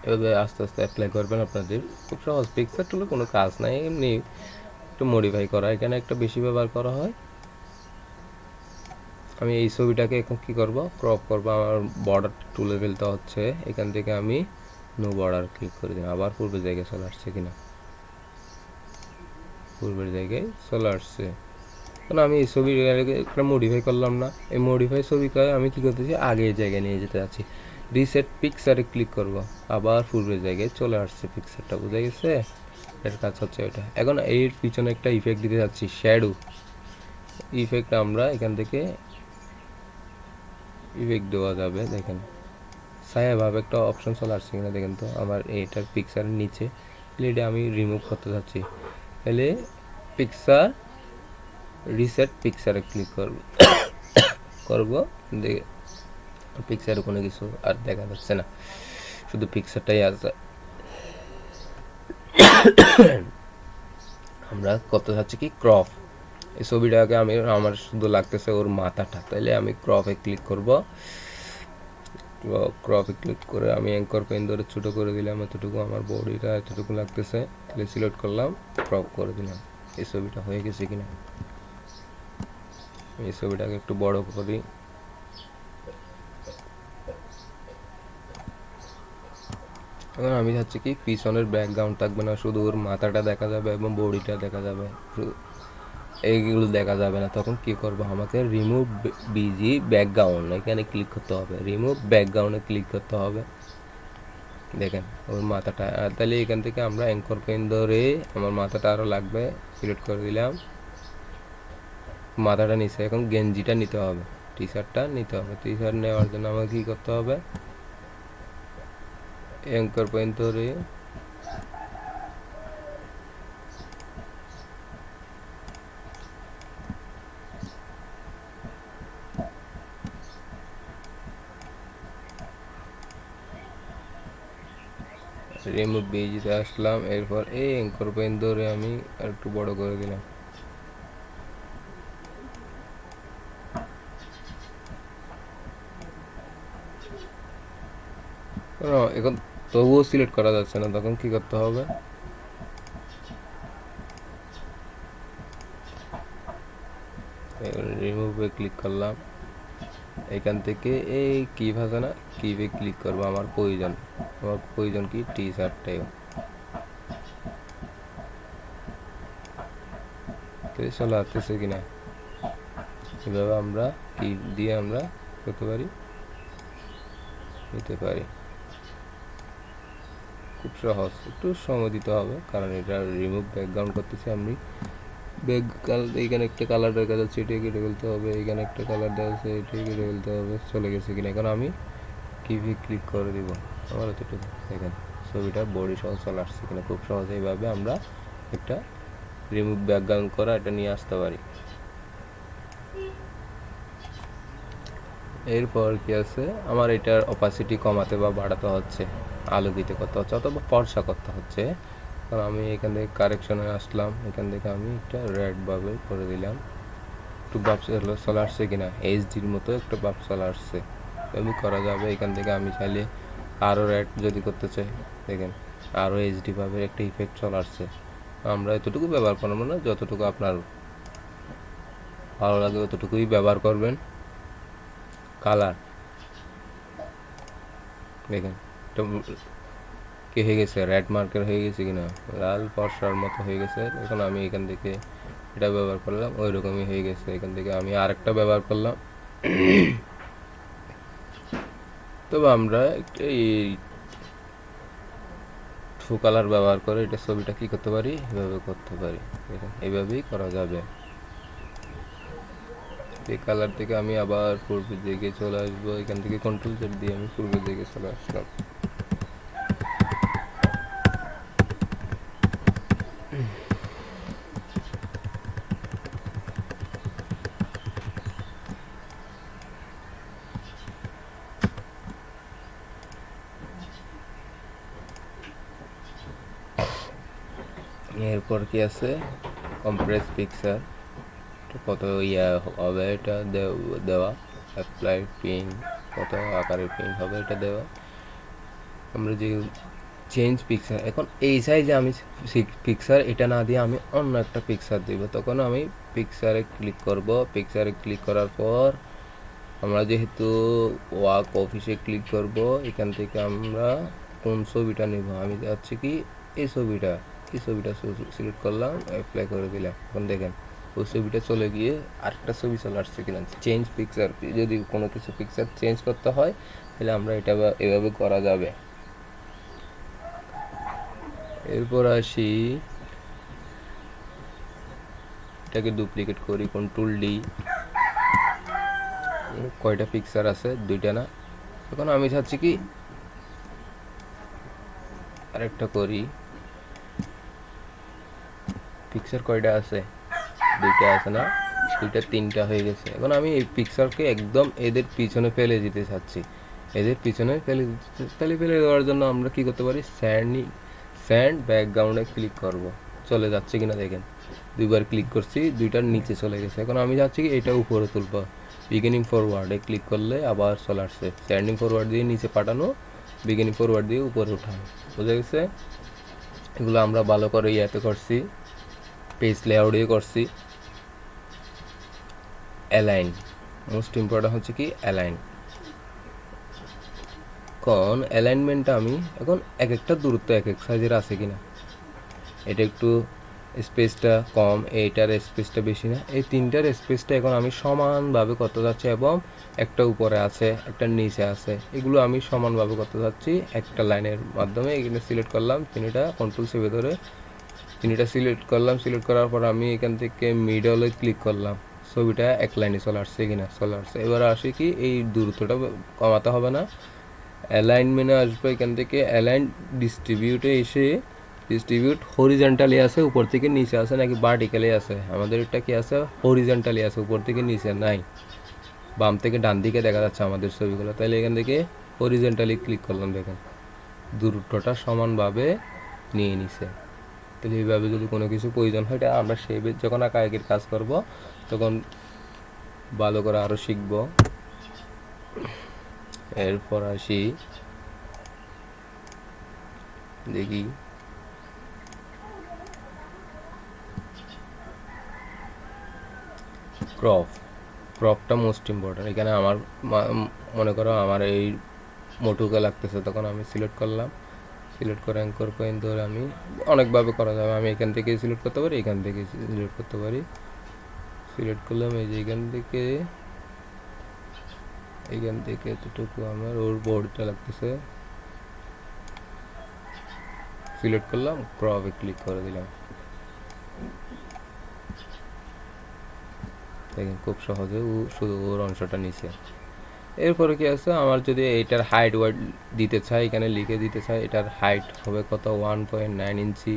এভাবে আস্তে আস্তে অ্যাপ্লাই করবেন আপনাদের, খুব সহজ। পিকচার টুলে কোনো কাজ নাই, এমনি একটু মডিফাই করা, এখানে একটা বেশি ব্যবহার করা হয়। আমি এই ছবিটাকে এখন কী করব, ক্রপ করব। আমার বর্ডার তুলে ফেলতে হচ্ছে, এখান থেকে আমি নো বর্ডার ক্লিক করে দিলাম। আবার পূর্বের জায়গায় চলে আসছে কিনা, পূর্বের জায়গায় চলে আসছে। কারণ আমি এই ছবিটাকে একটা মডিফাই করলাম না, এই মডিফাই ছবিকে আমি কী করতেছি, আগের জায়গায় নিয়ে যেতে যাচ্ছি। রিসেট পিকচারে ক্লিক করব, আবার পূর্বের জায়গায় চলে আসছে পিকচারটা, বোঝা গেছে? এর কাজ হচ্ছে এটা। এখন এর পিছনে একটা ইফেক্ট দিতে যাচ্ছি, শ্যাডো ইফেক্ট। আমরা এখান থেকে ইফেক্ট দেওয়া যাবে। দেখেন ছায়াভাবে একটা অপশন চলে আসছে কিনা দেখেন তো, আমার এইটার পিকচারের নিচে। এটা আমি রিমুভ করতে চাচ্ছি, তাহলে পিকচার রিসেট পিকচারে ক্লিক করব। পিকচারে কোনো কিছু আর দেখা যাচ্ছে না, শুধু পিকচারটাই আছে। আমরা করতে চাচ্ছি কি, ক্রপ। এই ছবিটাকে আমার শুধু লাগতেছে ওর মাথাটা, তাইলে আমি ক্রপে ক্লিক করব। ক্রপে ক্লিক করে আমি অ্যাঙ্কর পেন ধরে ছোটো করে দিলাম, এতটুকু আমার বডিটা এতটুকু লাগতেছে, তাহলে সিলেক্ট করলাম, ক্রপ করে দিলাম। এই ছবিটা হয়ে গেছে কিনা, এই ছবিটাকে একটু বড় করি। এখন আমি চাচ্ছি কি, পিছনের ব্যাকগ্রাউন্ড থাকবে না, শুধু ওর মাথাটা দেখা যাবে এবং বডিটা দেখা যাবে, এইগুলো দেখা যাবে না। তখন কি করব, আমাকে রিমুভ বিজি ব্যাকগ্রাউন্ড এখানে ক্লিক করতে হবে, রিমুভ ব্যাকগ্রাউন্ডে ক্লিক করতে হবে। দেখেন ওর মাথাটা, তাহলে এখান থেকে আমরা অ্যাঙ্কর পেন ধরে, আমার মাথাটা আরও লাগবে, সিলেক্ট করে দিলাম, মাথাটা নিচে। এখন গেঞ্জিটা নিতে হবে, টি শার্টটা নিতে হবে। টি শার্ট নেওয়ার জন্য আমাকে কী করতে হবে, অ্যাঙ্কর পেন ধরে রিমুভ বিজিতে আসলাম, এরপর এই অ্যাঙ্কর পেন ধরে আমি একটু বড় করে দিলাম। এখন তবুও সিলেক্ট করা যাচ্ছে না, তখন কি করতে হবে, রিমুভে ক্লিক করলাম, এখান থেকে এই কি ভাষা না, কিবে ক্লিক করবো। আমার প্রয়োজন কি, টি শার্টটাই। চলে আসতেছে কিনা, এভাবে আমরা কি দিয়ে আমরা করতে পারি, নিতে পারি। খুব সহজ, একটু সময় দিতে হবে কারণ এটা রিমুভ ব্যাকগ্রাউন্ড করতেছি আমি। এইখানে একটা কালার দেখা যাচ্ছে, এটি কেটে ফেলতে হবে। এখানে একটা কালার দেওয়া আছে, এটি কেটে ফেলতে হবে। চলে গেছে কিনা, এখন আমি কিভি ক্লিক করে দিব। আমার এতটুকু দেখেন ছবিটা বডি সহ চলে আসছে কিনা। খুব সহজ এইভাবে আমরা একটা রিমুভ ব্যাকগ্রাউন্ড করা এটা নিয়ে আসতে পারি। এরপর কি আছে, আমার এটার অপাসিটি কমাতে বা বাড়াতে হচ্ছে, আলোকিত করতে হচ্ছে অথবা ফর্সা করতে হচ্ছে। কারণ আমি এখান থেকে কারেকশনে আসলাম, এখান থেকে আমি একটা রেড ভাবে করে দিলাম। একটু বাপ চলে আসছে কিনা, এইচডির মতো একটা বাপ চলে আসছে, এমনি করা যাবে। এখান থেকে আমি চাইলে আরও রেড যদি করতে চাই, দেখেন আরও এইচডি ভাবে একটা ইফেক্ট চলে আসছে। আমরা এতটুকু ব্যবহার করবো না, যতটুকু আপনার ভালো লাগে ততটুকুই ব্যবহার করবেন। কালার দেখেন এটা কি হয়ে গেছে, রেড মার্কের হয়ে গেছে কিনা, লাল ফর্সার মতো হয়ে গেছে। এখন আমি এখান থেকে এটা ব্যবহার করলাম, ওই রকমই হয়ে গেছে। এখান থেকে আমি আরেকটা ব্যবহার করলাম। তবে আমরা এই টু কালার ব্যবহার করে এটা ছবিটা কি করতে পারি, এভাবে করতে পারি। এইভাবেই করা যাবে। এই কালার থেকে আমি আবার পূর্বের দিকে চলে আসবো, এখান থেকে কন্ট্রোল জেড দিয়ে আমি পূর্বের দিকে চলে আসলাম। এরপর কি আছে, কম্প্রেস পিকচার, কত ইয়া হবে এটা দেওয়া, অ্যাপ্লাই পিন, কত আকারের পিন হবে এটা দেওয়া। আমরা যে চেঞ্জ পিকচার, এখন এই সাইজে আমি পিকচার এটা না দিয়ে আমি অন্য একটা পিকচার দিব, তখন আমি পিকচারে ক্লিক করব। পিকচারে ক্লিক করার পর আমরা যেহেতু ওয়ার্ক অফিসে ক্লিক করব, এখান থেকে আমরা কোন ছবিটা নেব, আমি যাচ্ছি কি এই ছবিটা সিলেক্ট করলাম, অ্যাপ্লাই করে দিলাম। এখন দেখেন ওই ছবিটা চলে গিয়ে আরেকটা ছবি চলে আসছে কিনা। চেঞ্জ পিকচার, যদি কোনো কিছু পিকচার চেঞ্জ করতে হয় তাহলে আমরা এটা এভাবে করা যাবে। এরপর আসি, এটাকে ডুপ্লিকেট করি, কন্ট্রোল ডি। কয়টা পিকচার আছে, দুইটা না। এখন আমি চাচ্ছি কি আরেকটা করি। পিকচার কয়টা আছে, দুইটা আছে না, দুইটা তিনটা হয়ে গেছে। এখন আমি এই পিকচারকে একদম এদের পিছনে ফেলে দিতে চাচ্ছি। এদের পিছনে ফেলে দেওয়ার জন্য আমরা কি করতে পারি, স্যান্ড ব্যাকগ্রাউন্ডে ক্লিক করব। চলে যাচ্ছে কিনা দেখেন, দুইবার ক্লিক করছি, দুইটার নিচে চলে গেছে। এখন আমি চাচ্ছি কি এটা উপরে তুলবো, বিগিনিং ফরওয়ার্ডে ক্লিক করলে আবার চলে আসছে। স্যান্ডিং ফরওয়ার্ড দিয়ে নিচে পাঠানো, বিগিনিং ফরওয়ার্ড দিয়ে উপরে উঠানো, বুঝা গেছে। এগুলো আমরা ভালো করে ইয়াতে করছি, পেজ লেআউটে করছি। অ্যালাইন, মোস্ট ইম্পর্টেন্ট হচ্ছে কি অ্যালাইন। এখন অ্যালাইনমেন্টটা আমি এখন এক একটা দূরত্ব এক এক সাইজের আছে কিনা, এটা একটু স্পেসটা কম, এইটার স্পেসটা বেশি না, এই তিনটার স্পেসটা এখন আমি সমানভাবে করতে যাচ্ছি। এবং একটা উপরে আছে, একটা নিচে আছে, এগুলো আমি সমানভাবে করতে যাচ্ছি একটা লাইনের মাধ্যমে। এখানে সিলেক্ট করলাম তিনটা, কন্ট্রোল চেপে ধরে তিনটা সিলেক্ট করলাম। সিলেক্ট করার পর আমি এখান থেকে মিডলে ক্লিক করলাম, ছবিটা এক লাইনে চলে আসছে কিনা, চলে আসছে। এবার আসি কি এই দূরত্বটা কমাতে হবে না, অ্যালাইনমেন্টে আসবো। এখান থেকে অ্যালাইন ডিস্ট্রিবিউটে এসে, ডিস্ট্রিবিউট হরিজন্টালি আছে, উপর থেকে নিচে আছে নাকি ভার্টিক্যালি আছে, আমাদের এটা কি আছে, হরিজন্টালি আছে, উপর থেকে নিচে নাই। বাম থেকে ডান দিকে দেখা যাচ্ছে আমাদের ছবিগুলো, তাহলে এখান থেকে হরিজন্টালি ক্লিক করলাম, দেখেন দূরত্বটা সমানভাবে নিয়ে নিছে। তাহলে এইভাবে যদি কোনো কিছু প্রয়োজন হয়, এটা আমরা সেই যখন আঁকাআঁকির কাজ করব তখন ভালো করে আরও শিখব। এরপর আসি, দেখি ক্রপটা মোস্ট ইম্পর্টেন্ট। এখানে আমার মনে করো আমার এই মোটুকে লাগতেছে, তখন আমি সিলেক্ট করলাম, সিলেক্ট করে অ্যাঙ্কর পয়েন্ট ধরে আমি অনেকভাবে করা যাবে, আমি এখান থেকে সিলেক্ট করতে পারি, এখান থেকে সিলেক্ট করতে পারি। সিলেক্ট করলাম, এই যে এখান থেকে এতটুকু আমার ওর বোর্ডটা লাগতেছে, সিলেক্ট করলাম, ক্রপে ক্লিক করে দিলাম। দেখেন খুব সহজে ও শুধু ওর অংশটা নিচে। এরপরে কি আছে, আমার যদি এটার হাইট ওয়াইড দিতে চাই, এখানে লিখে দিতে চাই এটার হাইট হবে কত, 1.9 ইঞ্চি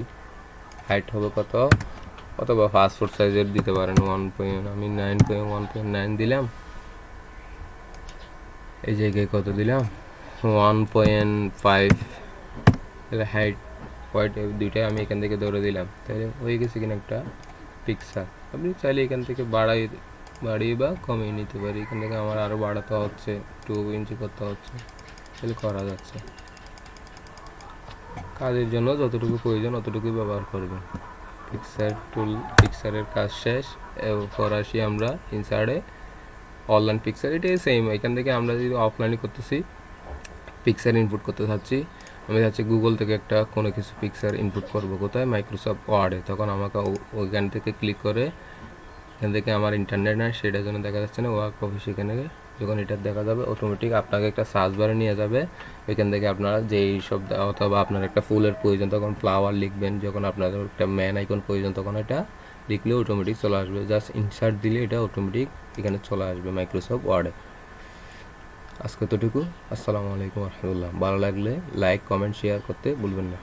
হাইট হবে কত, অথবা পাসপোর্ট সাইজের দিতে পারেন আমি 1.9 দিলাম। এই জায়গায় কত দিলাম, 1.5 হাইট ওয়াইড দুইটাই আমি এখান থেকে ধরে দিলাম। তাহলে হয়ে গেছে কিনা একটা পিকচার। আপনি চাইলে এখান থেকে বাড়িয়ে বা কমিয়ে নিতে পারি। এখান থেকে আমার আরও বাড়াতে হচ্ছে, 2 ইঞ্চি করতে হচ্ছে, তাহলে করা যাচ্ছে। কাজের জন্য যতটুকু প্রয়োজন অতটুকুই ব্যবহার করবেন। পিকচারের কাজ শেষ। এরপর আসি আমরা ইনসার্টে অনলাইন পিকচার। এটাই সেম, এখান থেকে আমরা যদি অফলাইনে করতেছি, পিকচার ইনপুট করতে চাচ্ছি, আমি চাচ্ছি গুগল থেকে একটা কোনো কিছু পিকচার ইনপুট করব, কোথায়, মাইক্রোসফট ওয়ার্ডে। তখন আমাকে ওইখান থেকে ক্লিক করে, এখান থেকে আমার ইন্টারনেট নাই সেটার জন্য দেখা যাচ্ছে না ওয়ার্ক অফিস, এখানে যখন এটা দেখা যাবে অটোমেটিক আপনাকে একটা সার্চ বারে নিয়ে যাবে। ওইখান থেকে আপনারা যেই সব, অথবা আপনার একটা ফুলের প্রয়োজন তখন ফ্লাওয়ার লিখবেন, যখন আপনাদের একটা ম্যান আইকন প্রয়োজন তখন এটা লিখলে অটোমেটিক চলে আসবে। জাস্ট ইনসার্ট দিলে এটা অটোমেটিক এখানে চলে আসবে মাইক্রোসফট ওয়ার্ডে। আজকে এতটুকু। আসসালামু আলাইকুম রহমতুল্লাহ। ভালো লাগলে লাইক, কমেন্ট, শেয়ার করতে ভুলবেন না।